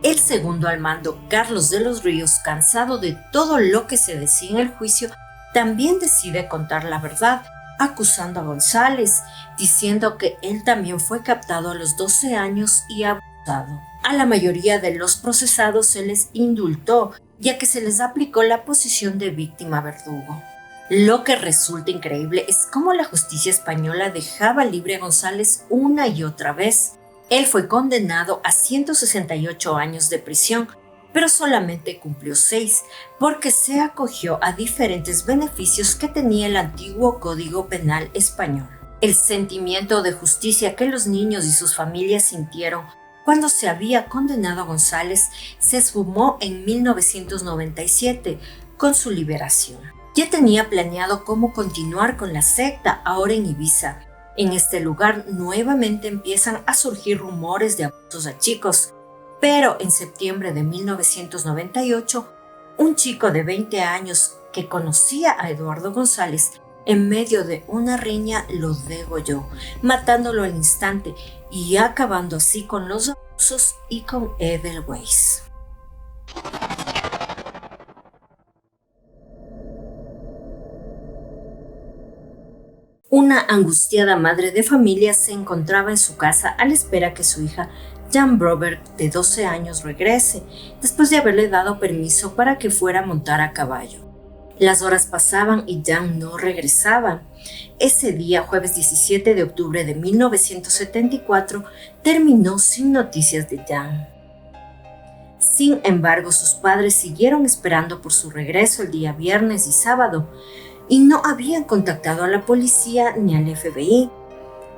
El segundo al mando, Carlos de los Ríos, cansado de todo lo que se decía en el juicio, también decide contar la verdad, acusando a González, diciendo que él también fue captado a los 12 años y abusado. A la mayoría de los procesados se les indultó, ya que se les aplicó la posición de víctima verdugo. Lo que resulta increíble es cómo la justicia española dejaba libre a González una y otra vez. Él fue condenado a 168 años de prisión, pero solamente cumplió 6 porque se acogió a diferentes beneficios que tenía el antiguo Código Penal español. El sentimiento de justicia que los niños y sus familias sintieron cuando se había condenado a González se esfumó en 1997 con su liberación. Ya tenía planeado cómo continuar con la secta ahora en Ibiza. En este lugar nuevamente empiezan a surgir rumores de abusos a chicos, pero en septiembre de 1998, un chico de 20 años que conocía a Eduardo González, en medio de una riña lo degolló, matándolo al instante y acabando así con los abusos y con Edelweiss. Una angustiada madre de familia se encontraba en su casa a la espera que su hija Jan Broberg, de 12 años, regrese, después de haberle dado permiso para que fuera a montar a caballo. Las horas pasaban y Jan no regresaba. Ese día, jueves 17 de octubre de 1974, terminó sin noticias de Jan. Sin embargo, sus padres siguieron esperando por su regreso el día viernes y sábado, y no habían contactado a la policía ni al FBI.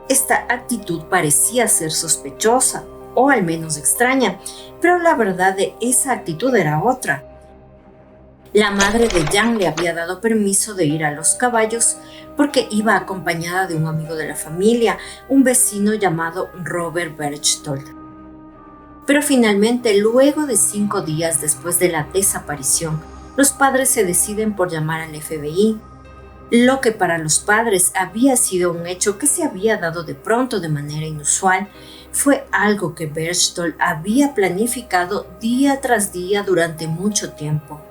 Esta actitud parecía ser sospechosa, o al menos extraña, pero la verdad de esa actitud era otra. La madre de Jan le había dado permiso de ir a los caballos porque iba acompañada de un amigo de la familia, un vecino llamado Robert Berchtold. Pero finalmente, luego de 5 días después de la desaparición, los padres se deciden por llamar al FBI. Lo que para los padres había sido un hecho que se había dado de pronto de manera inusual, fue algo que Berchtold había planificado día tras día durante mucho tiempo.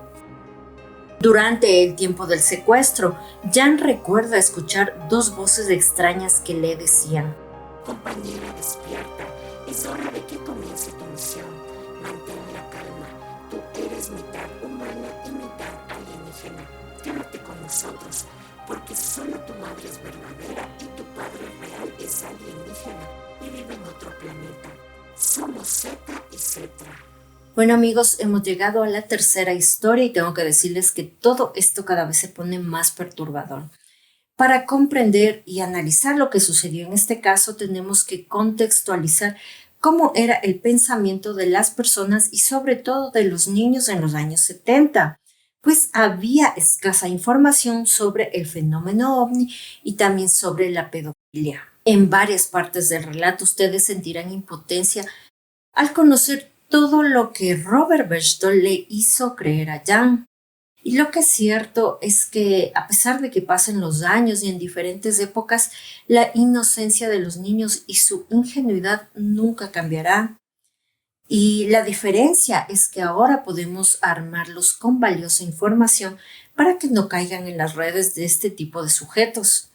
Durante el tiempo del secuestro, Jan recuerda escuchar 2 voces extrañas que le decían: compañera, despierta, es hora de que comience tu misión, mantén la calma, tú eres mitad humana y mitad alienígena, quédate con nosotros, porque solo tu madre es verdadera y tu padre real es alienígena y vive en otro planeta. Somos Z y Z. Bueno amigos, hemos llegado a la tercera historia y tengo que decirles que todo esto cada vez se pone más perturbador. Para comprender y analizar lo que sucedió en este caso, tenemos que contextualizar cómo era el pensamiento de las personas y sobre todo de los niños en los años 70, pues había escasa información sobre el fenómeno ovni y también sobre la pedofilia. En varias partes del relato ustedes sentirán impotencia al conocer todo lo que Robert Berchtold le hizo creer a Jan. Y lo que es cierto es que a pesar de que pasen los años y en diferentes épocas, la inocencia de los niños y su ingenuidad nunca cambiará. Y la diferencia es que ahora podemos armarlos con valiosa información para que no caigan en las redes de este tipo de sujetos.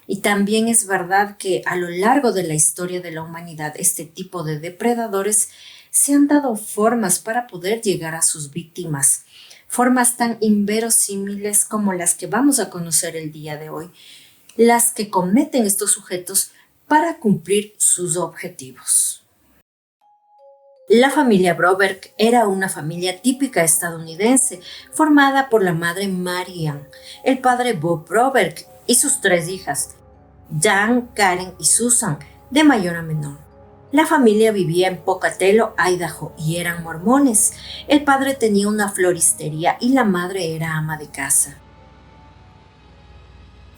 Y también es verdad que a lo largo de la historia de la humanidad, este tipo de depredadores se han dado formas para poder llegar a sus víctimas, formas tan inverosímiles como las que vamos a conocer el día de hoy, las que cometen estos sujetos para cumplir sus objetivos. La familia Broberg era una familia típica estadounidense, formada por la madre Mary Ann, el padre Bob Broberg y sus 3 hijas, Jan, Karen y Susan, de mayor a menor. La familia vivía en Pocatello, Idaho, y eran mormones. El padre tenía una floristería y la madre era ama de casa.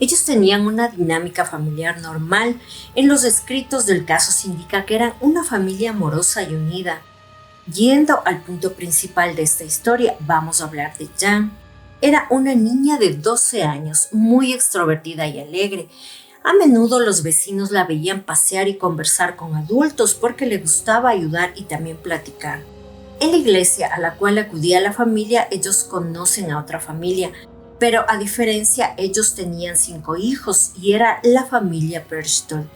Ellos tenían una dinámica familiar normal. En los escritos del caso se indica que eran una familia amorosa y unida. Yendo al punto principal de esta historia, vamos a hablar de Jan. Era una niña de 12 años, muy extrovertida y alegre. A menudo los vecinos la veían pasear y conversar con adultos porque le gustaba ayudar y también platicar. En la iglesia a la cual acudía la familia, ellos conocen a otra familia, pero a diferencia, ellos tenían 5 hijos y era la familia Berchtold.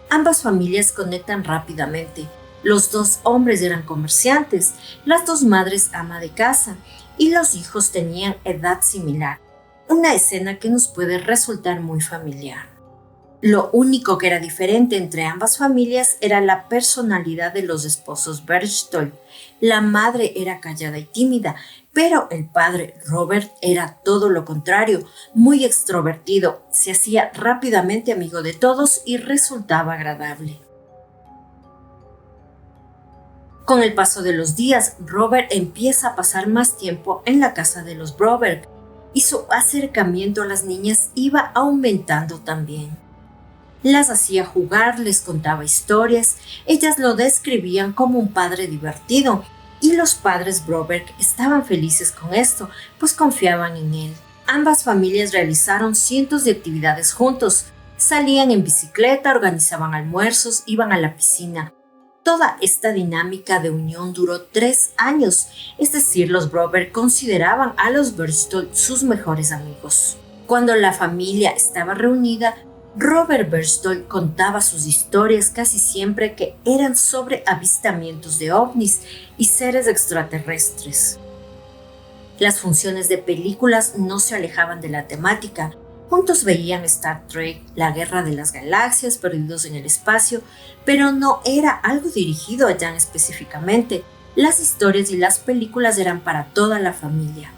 Ambas familias conectan rápidamente. Los 2 hombres eran comerciantes, las 2 madres ama de casa y los hijos tenían edad similar, una escena que nos puede resultar muy familiar. Lo único que era diferente entre ambas familias era la personalidad de los esposos Berchtold. La madre era callada y tímida, pero el padre Robert era todo lo contrario, muy extrovertido, se hacía rápidamente amigo de todos y resultaba agradable. Con el paso de los días, Robert empieza a pasar más tiempo en la casa de los Broberg y su acercamiento a las niñas iba aumentando también. Las hacía jugar, les contaba historias, ellas lo describían como un padre divertido y los padres Broberg estaban felices con esto, pues confiaban en él. Ambas familias realizaron cientos de actividades juntos, salían en bicicleta, organizaban almuerzos, iban a la piscina. Toda esta dinámica de unión duró 3 años, es decir, los Broberg consideraban a los Berchtold sus mejores amigos. Cuando la familia estaba reunida, Robert Berchtold contaba sus historias casi siempre que eran sobre avistamientos de ovnis y seres extraterrestres. Las funciones de películas no se alejaban de la temática. Juntos veían Star Trek, La Guerra de las Galaxias, Perdidos en el Espacio, pero no era algo dirigido a Jan específicamente. Las historias y las películas eran para toda la familia.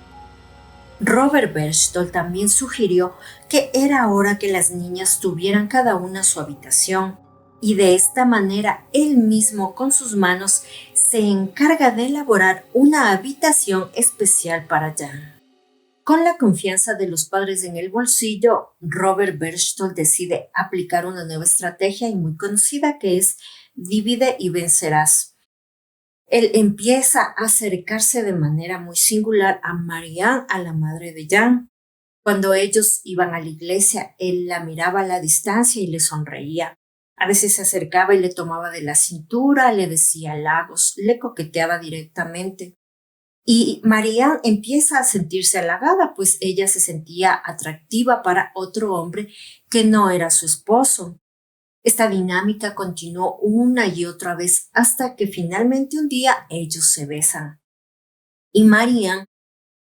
Robert Berchtold también sugirió que era hora que las niñas tuvieran cada una su habitación, y de esta manera él mismo con sus manos se encarga de elaborar una habitación especial para Jan. Con la confianza de los padres en el bolsillo, Robert Berchtold decide aplicar una nueva estrategia y muy conocida que es divide y vencerás. Él empieza a acercarse de manera muy singular a Mary Ann, a la madre de Jan. Cuando ellos iban a la iglesia, él la miraba a la distancia y le sonreía. A veces se acercaba y le tomaba de la cintura, le decía halagos, le coqueteaba directamente. Y Mary Ann empieza a sentirse halagada, pues ella se sentía atractiva para otro hombre que no era su esposo. Esta dinámica continuó una y otra vez hasta que finalmente un día ellos se besan. Y Mary Ann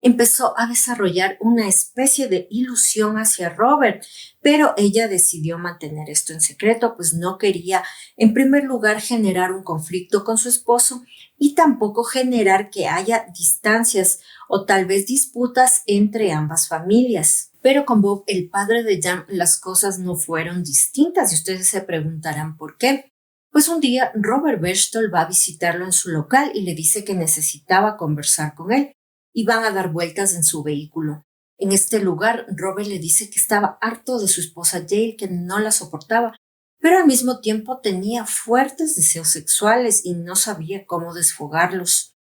Empezó a desarrollar una especie de ilusión hacia Robert, pero ella decidió mantener esto en secreto, pues no quería, en primer lugar, generar un conflicto con su esposo y tampoco generar que haya distancias o tal vez disputas entre ambas familias. Pero con Bob, el padre de Jan, las cosas no fueron distintas y ustedes se preguntarán por qué. Pues un día Robert Berchtold va a visitarlo en su local y le dice que necesitaba conversar con él y van a dar vueltas en su vehículo. En este lugar, Robert le dice que estaba harto de su esposa Jael, que no la soportaba, pero al mismo tiempo tenía fuertes deseos sexuales y no sabía cómo desfogarlos.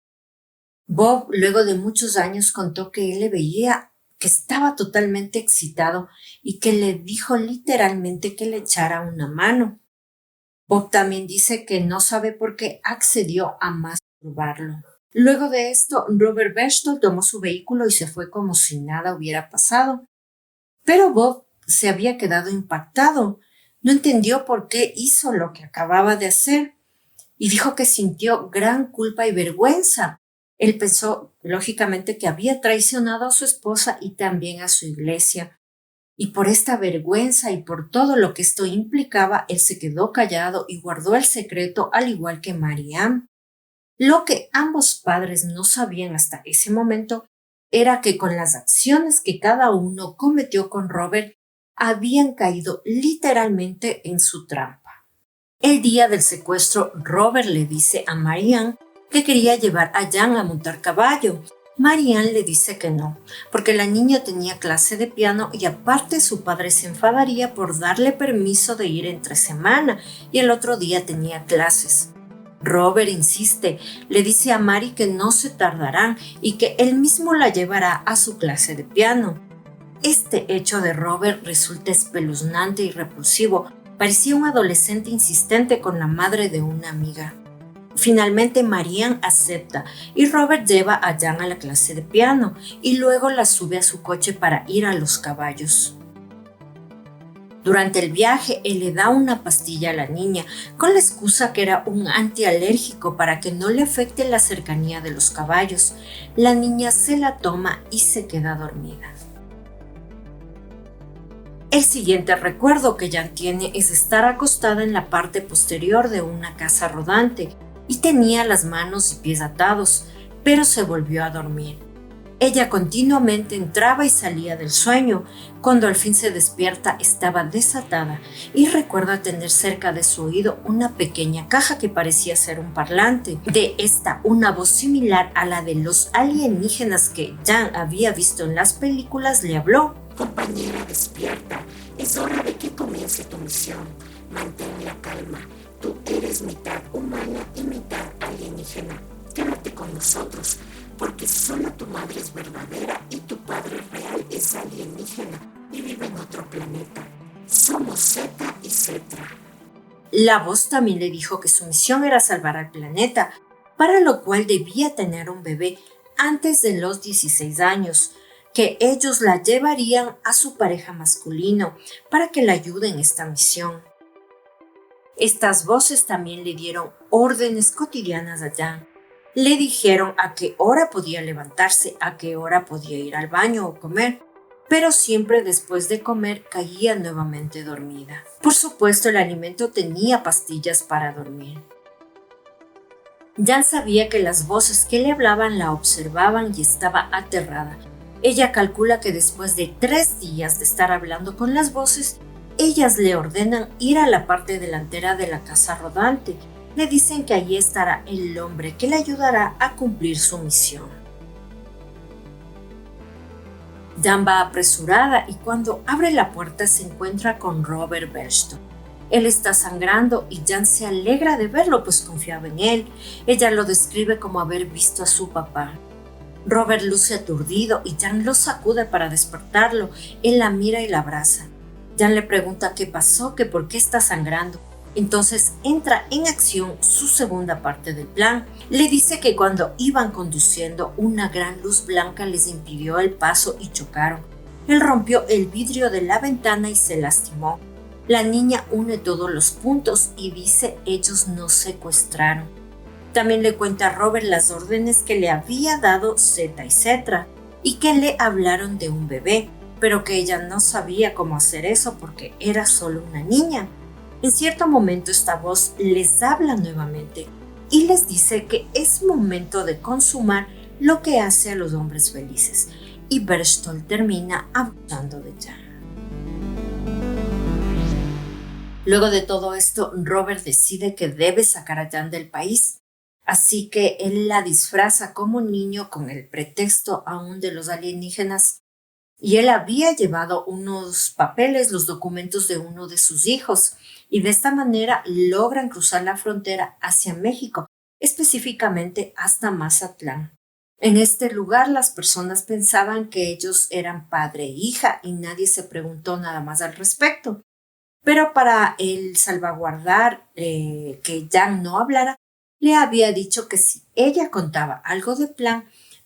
Bob, luego de muchos años, contó que él le veía que estaba totalmente excitado y que le dijo literalmente que le echara una mano. Bob también dice que no sabe por qué accedió a masturbarlo. Luego de esto, Robert Berchtold tomó su vehículo y se fue como si nada hubiera pasado. Pero Bob se había quedado impactado. No entendió por qué hizo lo que acababa de hacer y dijo que sintió gran culpa y vergüenza. Él pensó, lógicamente, que había traicionado a su esposa y también a su iglesia. Y por esta vergüenza y por todo lo que esto implicaba, él se quedó callado y guardó el secreto, al igual que Marianne. Lo que ambos padres no sabían hasta ese momento era que con las acciones que cada uno cometió con Robert, habían caído literalmente en su trampa. El día del secuestro, Robert le dice a Marianne que quería llevar a Jan a montar caballo. Marianne le dice que no, porque la niña tenía clase de piano y aparte su padre se enfadaría por darle permiso de ir entre semana y el otro día tenía clases. Robert insiste, le dice a Mari que no se tardarán y que él mismo la llevará a su clase de piano. Este hecho de Robert resulta espeluznante y repulsivo. Parecía un adolescente insistente con la madre de una amiga. Finalmente Marianne acepta y Robert lleva a Jan a la clase de piano y luego la sube a su coche para ir a los caballos. Durante el viaje, él le da una pastilla a la niña con la excusa que era un antialérgico para que no le afecte la cercanía de los caballos. La niña se la toma y se queda dormida. El siguiente recuerdo que Jan tiene es estar acostada en la parte posterior de una casa rodante y tenía las manos y pies atados, pero se volvió a dormir. Ella continuamente entraba y salía del sueño. Cuando al fin se despierta, estaba desatada y recuerda tener cerca de su oído una pequeña caja que parecía ser un parlante. De esta, una voz similar a la de los alienígenas que Jan había visto en las películas le habló. Compañera, despierta. Es hora de que comience tu misión. Mantén la calma. Tú eres mitad humana y mitad alienígena. Quédate con nosotros, porque solo tu madre es verdadera y tu padre real es alienígena y vive en otro planeta. Somos Zeta y Cetra. La voz también le dijo que su misión era salvar al planeta, para lo cual debía tener un bebé antes de los 16 años, que ellos la llevarían a su pareja masculino para que la ayude en esta misión. Estas voces también le dieron órdenes cotidianas a Jan. Le dijeron a qué hora podía levantarse, a qué hora podía ir al baño o comer, pero siempre después de comer caía nuevamente dormida. Por supuesto, el alimento tenía pastillas para dormir. Jan sabía que las voces que le hablaban la observaban y estaba aterrada. Ella calcula que después de 3 días de estar hablando con las voces, ellas le ordenan ir a la parte delantera de la casa rodante. Le dicen que allí estará el hombre que le ayudará a cumplir su misión. Jan va apresurada y cuando abre la puerta se encuentra con Robert Berchtold. Él está sangrando y Jan se alegra de verlo, pues confiaba en él. Ella lo describe como haber visto a su papá. Robert luce aturdido y Jan lo sacude para despertarlo. Él la mira y la abraza. Jan le pregunta qué pasó, que por qué está sangrando. Entonces entra en acción su segunda parte del plan. Le dice que cuando iban conduciendo, una gran luz blanca les impidió el paso y chocaron. Él rompió el vidrio de la ventana y se lastimó. La niña une todos los puntos y dice ellos nos secuestraron. También le cuenta a Robert las órdenes que le había dado Zeta y Cetra y que le hablaron de un bebé, pero que ella no sabía cómo hacer eso porque era solo una niña. En cierto momento esta voz les habla nuevamente y les dice que es momento de consumar lo que hace a los hombres felices, y Berchtold termina abusando de Jan. Luego de todo esto, Robert decide que debe sacar a Jan del país, así que él la disfraza como niño con el pretexto aún de los alienígenas, y él había llevado unos papeles, los documentos de uno de sus hijos, y de esta manera logran cruzar la frontera hacia México, específicamente hasta Mazatlán. En este lugar las personas pensaban que ellos eran padre e hija y nadie se preguntó nada más al respecto. Pero para él salvaguardar que Jan no hablara, le había dicho que si ella contaba algo de plan,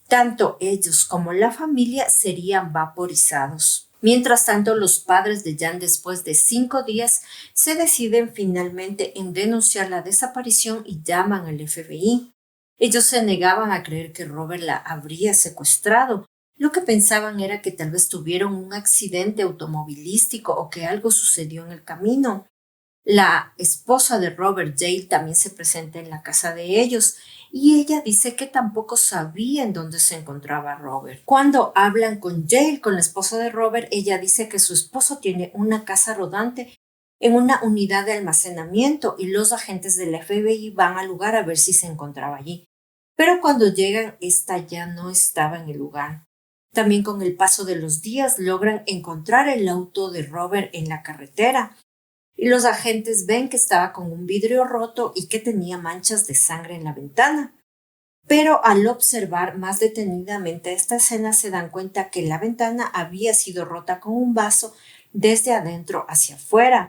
tanto ellos como la familia serían vaporizados. Mientras tanto, los padres de Jan, después de 5 días, se deciden finalmente en denunciar la desaparición y llaman al FBI. Ellos se negaban a creer que Robert la habría secuestrado. Lo que pensaban era que tal vez tuvieron un accidente automovilístico o que algo sucedió en el camino. La esposa de Robert, Jael, también se presenta en la casa de ellos y ella dice que tampoco sabía en dónde se encontraba Robert. Cuando hablan con Jael, con la esposa de Robert, ella dice que su esposo tiene una casa rodante en una unidad de almacenamiento y los agentes del FBI van al lugar a ver si se encontraba allí. Pero cuando llegan, esta ya no estaba en el lugar. También con el paso de los días logran encontrar el auto de Robert en la carretera y los agentes ven que estaba con un vidrio roto y que tenía manchas de sangre en la ventana. Pero al observar más detenidamente esta escena se dan cuenta que la ventana había sido rota con un vaso desde adentro hacia afuera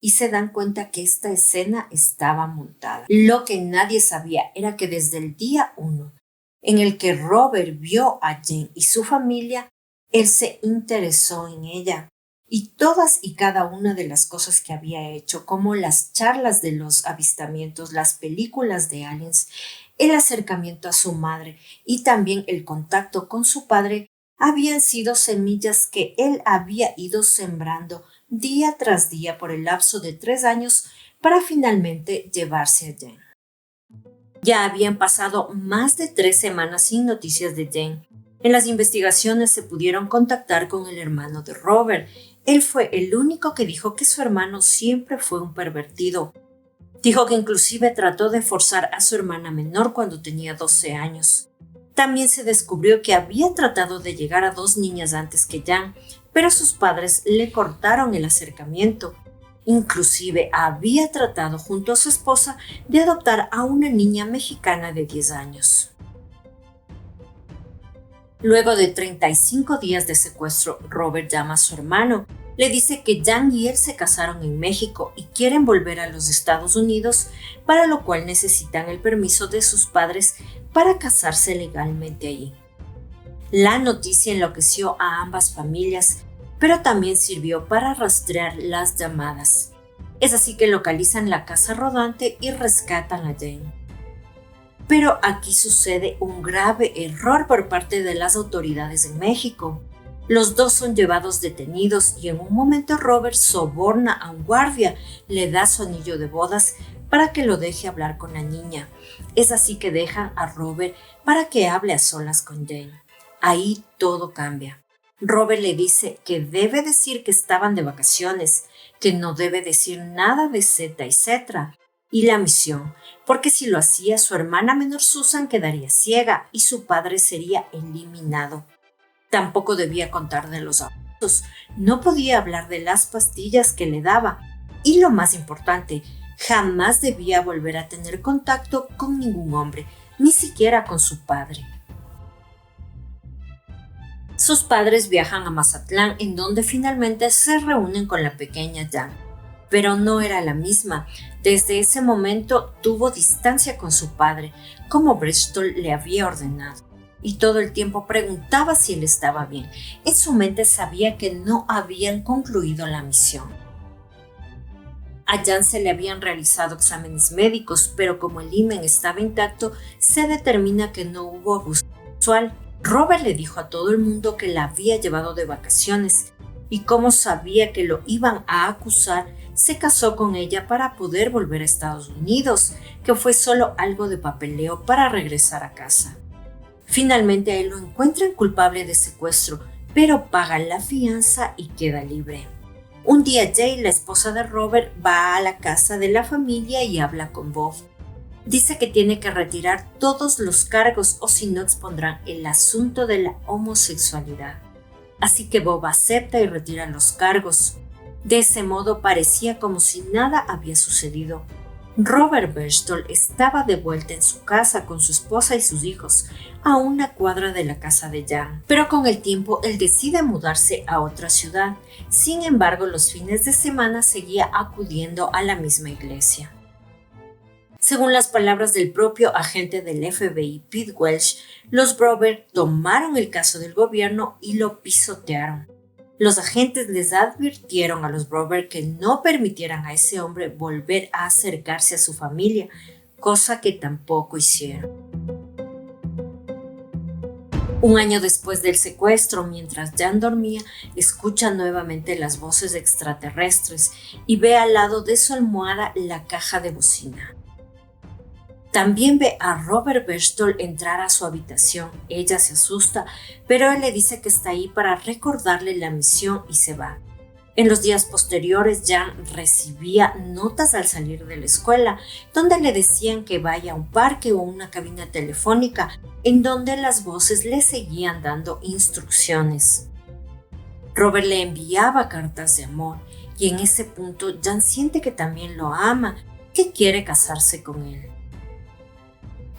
y se dan cuenta que esta escena estaba montada. Lo que nadie sabía era que desde el día 1 en el que Robert vio a Jen y su familia, él se interesó en ella. Y todas y cada una de las cosas que había hecho, como las charlas de los avistamientos, las películas de aliens, el acercamiento a su madre y también el contacto con su padre, habían sido semillas que él había ido sembrando día tras día por el lapso de 3 años para finalmente llevarse a Jen. Ya habían pasado más de 3 semanas sin noticias de Jen. En las investigaciones se pudieron contactar con el hermano de Robert. Él fue el único que dijo que su hermano siempre fue un pervertido. Dijo que inclusive trató de forzar a su hermana menor cuando tenía 12 años. También se descubrió que había tratado de llegar a 2 niñas antes que Jan, pero sus padres le cortaron el acercamiento. Inclusive había tratado junto a su esposa de adoptar a una niña mexicana de 10 años. Luego de 35 días de secuestro, Robert llama a su hermano. Le dice que Jan y él se casaron en México y quieren volver a los Estados Unidos, para lo cual necesitan el permiso de sus padres para casarse legalmente allí. La noticia enloqueció a ambas familias, pero también sirvió para rastrear las llamadas. Es así que localizan la casa rodante y rescatan a Jen. Pero aquí sucede un grave error por parte de las autoridades en México. Los dos son llevados detenidos y en un momento Robert soborna a un guardia, le da su anillo de bodas para que lo deje hablar con la niña. Es así que dejan a Robert para que hable a solas con Jen. Ahí todo cambia. Robert le dice que debe decir que estaban de vacaciones, que no debe decir nada de Zeta y Cetra y la misión, porque si lo hacía su hermana menor Susan quedaría ciega y su padre sería eliminado. Tampoco debía contar de los abusos, no podía hablar de las pastillas que le daba y lo más importante, jamás debía volver a tener contacto con ningún hombre, ni siquiera con su padre. Sus padres viajan a Mazatlán, en donde finalmente se reúnen con la pequeña Jan, pero no era la misma. Desde ese momento tuvo distancia con su padre, como Berchtold le había ordenado, y todo el tiempo preguntaba si él estaba bien. En su mente sabía que no habían concluido la misión. A Jan se le habían realizado exámenes médicos, pero como el himen estaba intacto, se determina que no hubo abuso sexual. Robert le dijo a todo el mundo que la había llevado de vacaciones y como sabía que lo iban a acusar, se casó con ella para poder volver a Estados Unidos, que fue solo algo de papeleo para regresar a casa. Finalmente a él lo encuentran culpable de secuestro, pero paga la fianza y queda libre. Un día Jay, la esposa de Robert, va a la casa de la familia y habla con Bob. Dice que tiene que retirar todos los cargos o si no expondrán el asunto de la homosexualidad. Así que Bob acepta y retira los cargos. De ese modo parecía como si nada había sucedido. Robert Berchtold estaba de vuelta en su casa con su esposa y sus hijos, a una cuadra de la casa de Jan. Pero con el tiempo él decide mudarse a otra ciudad. Sin embargo, los fines de semana seguía acudiendo a la misma iglesia. Según las palabras del propio agente del FBI, Pete Welch, los Broberg tomaron el caso del gobierno y lo pisotearon. Los agentes les advirtieron a los Broberg que no permitieran a ese hombre volver a acercarse a su familia, cosa que tampoco hicieron. Un año después del secuestro, mientras Jan dormía, escucha nuevamente las voces extraterrestres y ve al lado de su almohada la caja de bocina. También ve a Robert Berchtold entrar a su habitación. Ella se asusta, pero él le dice que está ahí para recordarle la misión y se va. En los días posteriores, Jan recibía notas al salir de la escuela, donde le decían que vaya a un parque o una cabina telefónica, en donde las voces le seguían dando instrucciones. Robert le enviaba cartas de amor, y en ese punto Jan siente que también lo ama, que quiere casarse con él.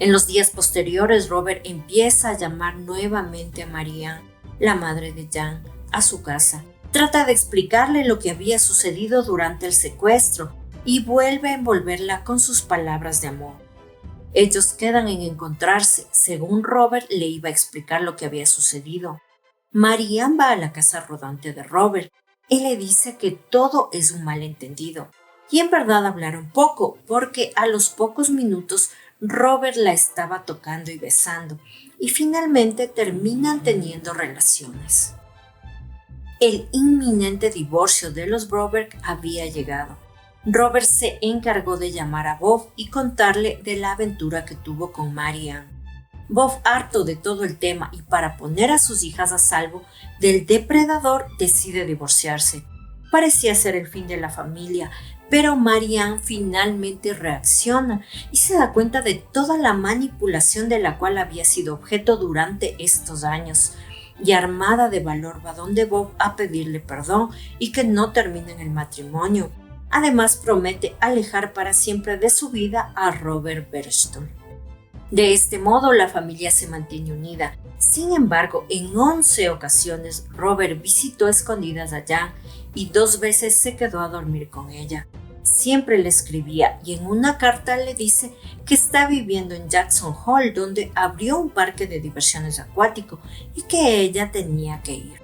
En los días posteriores, Robert empieza a llamar nuevamente a Marianne, la madre de Jan, a su casa. Trata de explicarle lo que había sucedido durante el secuestro y vuelve a envolverla con sus palabras de amor. Ellos quedan en encontrarse. Según Robert, le iba a explicar lo que había sucedido. Marianne va a la casa rodante de Robert. Él le dice que todo es un malentendido. Y en verdad hablaron poco, porque a los pocos minutos Robert la estaba tocando y besando, y finalmente terminan teniendo relaciones. El inminente divorcio de los Broberg había llegado. Robert se encargó de llamar a Bob y contarle de la aventura que tuvo con Marianne. Bob, harto de todo el tema y para poner a sus hijas a salvo del depredador, decide divorciarse. Parecía ser el fin de la familia, pero Marianne finalmente reacciona y se da cuenta de toda la manipulación de la cual había sido objeto durante estos años, y armada de valor va donde Bob a pedirle perdón y que no terminen el matrimonio. Además promete alejar para siempre de su vida a Robert Berchtold. De este modo la familia se mantiene unida. Sin embargo, en 11 ocasiones Robert visitó a escondidas a Jan y 2 veces se quedó a dormir con ella. Siempre le escribía y en una carta le dice que está viviendo en Jackson Hole, donde abrió un parque de diversiones acuático y que ella tenía que ir.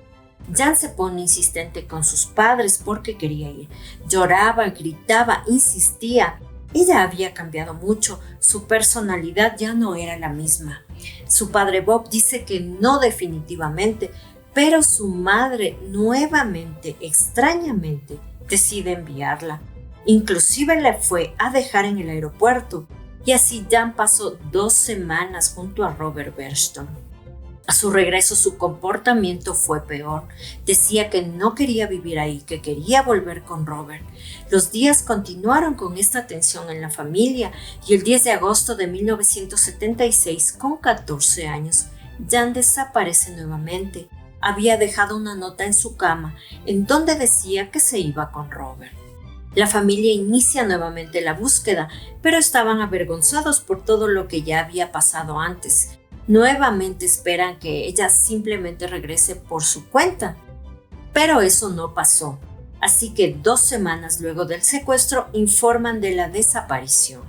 Jan se pone insistente con sus padres porque quería ir. Lloraba, gritaba, insistía. Ella había cambiado mucho, su personalidad ya no era la misma. Su padre Bob dice que no definitivamente, pero su madre nuevamente, extrañamente, decide enviarla. Inclusive le fue a dejar en el aeropuerto y así Jan pasó 2 semanas junto a Robert Berchtold. A su regreso su comportamiento fue peor. Decía que no quería vivir ahí, que quería volver con Robert. Los días continuaron con esta tensión en la familia y el 10 de agosto de 1976, con 14 años, Jan desaparece nuevamente. Había dejado una nota en su cama en donde decía que se iba con Robert. La familia inicia nuevamente la búsqueda, pero estaban avergonzados por todo lo que ya había pasado antes. Nuevamente esperan que ella simplemente regrese por su cuenta. Pero eso no pasó. Así que 2 semanas luego del secuestro informan de la desaparición.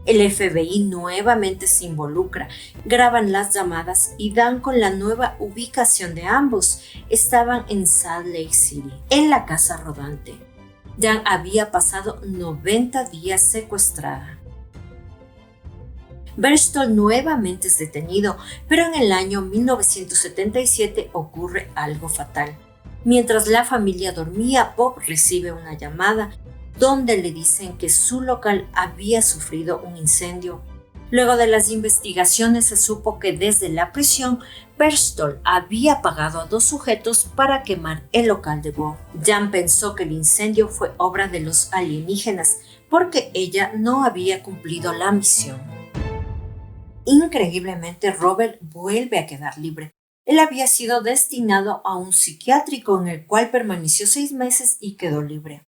El FBI nuevamente se involucra, graban las llamadas y dan con la nueva ubicación de ambos. Estaban en Salt Lake City, en la casa rodante. Jan había pasado 90 días secuestrada. Berchtold nuevamente es detenido, pero en el año 1977 ocurre algo fatal. Mientras la familia dormía, Bob recibe una llamada donde le dicen que su local había sufrido un incendio. Luego de las investigaciones se supo que desde la prisión, Berchtold había pagado a 2 sujetos para quemar el local de Bob. Jan pensó que el incendio fue obra de los alienígenas porque ella no había cumplido la misión. Increíblemente, Robert vuelve a quedar libre. Él había sido destinado a un psiquiátrico en el cual permaneció 6 meses y quedó libre.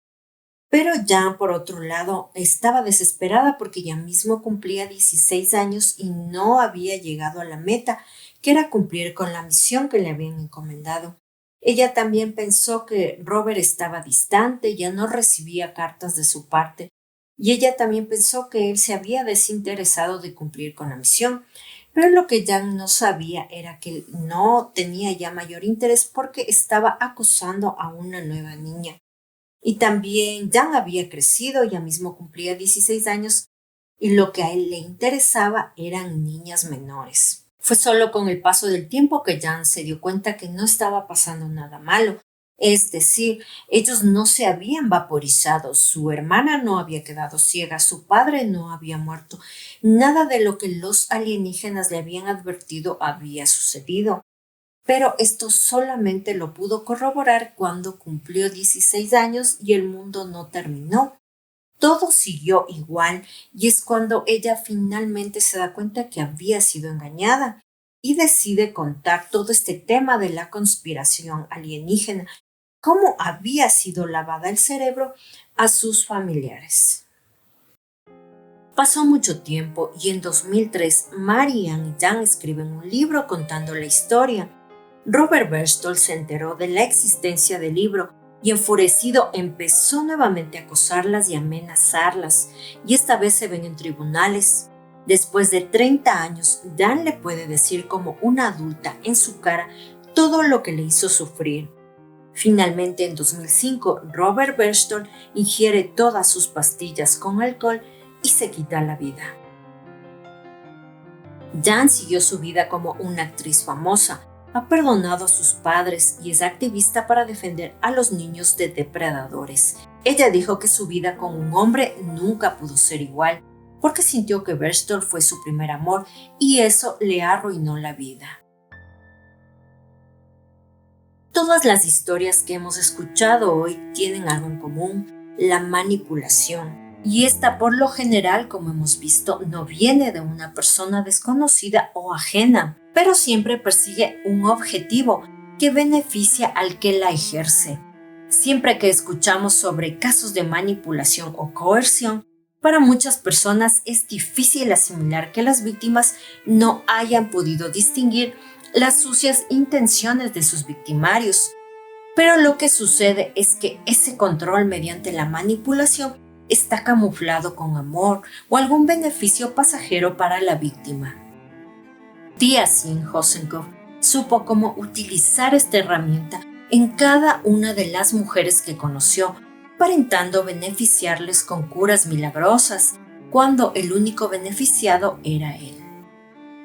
Pero Jan, por otro lado, estaba desesperada porque ya mismo cumplía 16 años y no había llegado a la meta, que era cumplir con la misión que le habían encomendado. Ella también pensó que Robert estaba distante, ya no recibía cartas de su parte, y ella también pensó que él se había desinteresado de cumplir con la misión. Pero lo que Jan no sabía era que él no tenía ya mayor interés porque estaba acosando a una nueva niña. Y también Jan había crecido, ya mismo cumplía 16 años, y lo que a él le interesaba eran niñas menores. Fue solo con el paso del tiempo que Jan se dio cuenta que no estaba pasando nada malo. Es decir, ellos no se habían vaporizado, su hermana no había quedado ciega, su padre no había muerto. Nada de lo que los alienígenas le habían advertido había sucedido. Pero esto solamente lo pudo corroborar cuando cumplió 16 años y el mundo no terminó. Todo siguió igual y es cuando ella finalmente se da cuenta que había sido engañada y decide contar todo este tema de la conspiración alienígena, cómo había sido lavada el cerebro a sus familiares. Pasó mucho tiempo y en 2003 Marianne y Jan escriben un libro contando la historia. Robert Berchtold se enteró de la existencia del libro y enfurecido empezó nuevamente a acosarlas y amenazarlas, y esta vez se ven en tribunales. Después de 30 años, Jan le puede decir como una adulta en su cara todo lo que le hizo sufrir. Finalmente, en 2005, Robert Berchtold ingiere todas sus pastillas con alcohol y se quita la vida. Jan siguió su vida como una actriz famosa, ha perdonado a sus padres y es activista para defender a los niños de depredadores. Ella dijo que su vida con un hombre nunca pudo ser igual, porque sintió que Berchtold fue su primer amor y eso le arruinó la vida. Todas las historias que hemos escuchado hoy tienen algo en común: la manipulación. Y esta, por lo general, como hemos visto, no viene de una persona desconocida o ajena, pero siempre persigue un objetivo que beneficia al que la ejerce. Siempre que escuchamos sobre casos de manipulación o coerción, para muchas personas es difícil asimilar que las víctimas no hayan podido distinguir las sucias intenciones de sus victimarios. Pero lo que sucede es que ese control mediante la manipulación está camuflado con amor o algún beneficio pasajero para la víctima. Tia-Sing Hosenkopf supo cómo utilizar esta herramienta en cada una de las mujeres que conoció, aparentando beneficiarles con curas milagrosas, cuando el único beneficiado era él.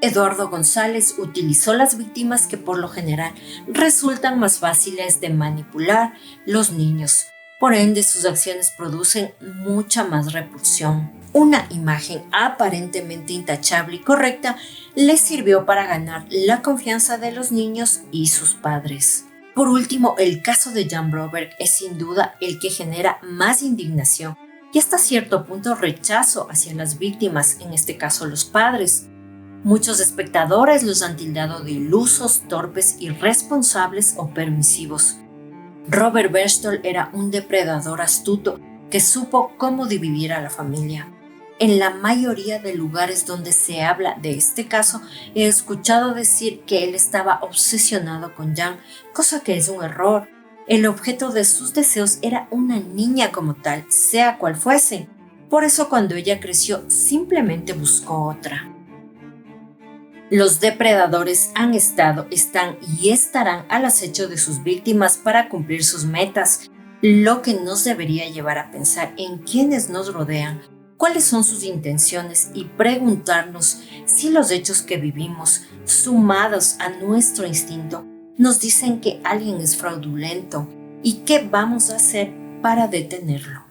Eduardo González utilizó las víctimas que por lo general resultan más fáciles de manipular, los niños. Por ende, sus acciones producen mucha más repulsión. Una imagen aparentemente intachable y correcta le sirvió para ganar la confianza de los niños y sus padres. Por último, el caso de Jan Broberg es sin duda el que genera más indignación y hasta cierto punto rechazo hacia las víctimas, en este caso los padres. Muchos espectadores los han tildado de ilusos, torpes, irresponsables o permisivos. Robert Berchtold era un depredador astuto que supo cómo dividir a la familia. En la mayoría de lugares donde se habla de este caso, he escuchado decir que él estaba obsesionado con Jan, cosa que es un error. El objeto de sus deseos era una niña como tal, sea cual fuese. Por eso cuando ella creció, simplemente buscó otra. Los depredadores han estado, están y estarán al acecho de sus víctimas para cumplir sus metas, lo que nos debería llevar a pensar en quienes nos rodean, cuáles son sus intenciones y preguntarnos si los hechos que vivimos, sumados a nuestro instinto, nos dicen que alguien es fraudulento y qué vamos a hacer para detenerlo.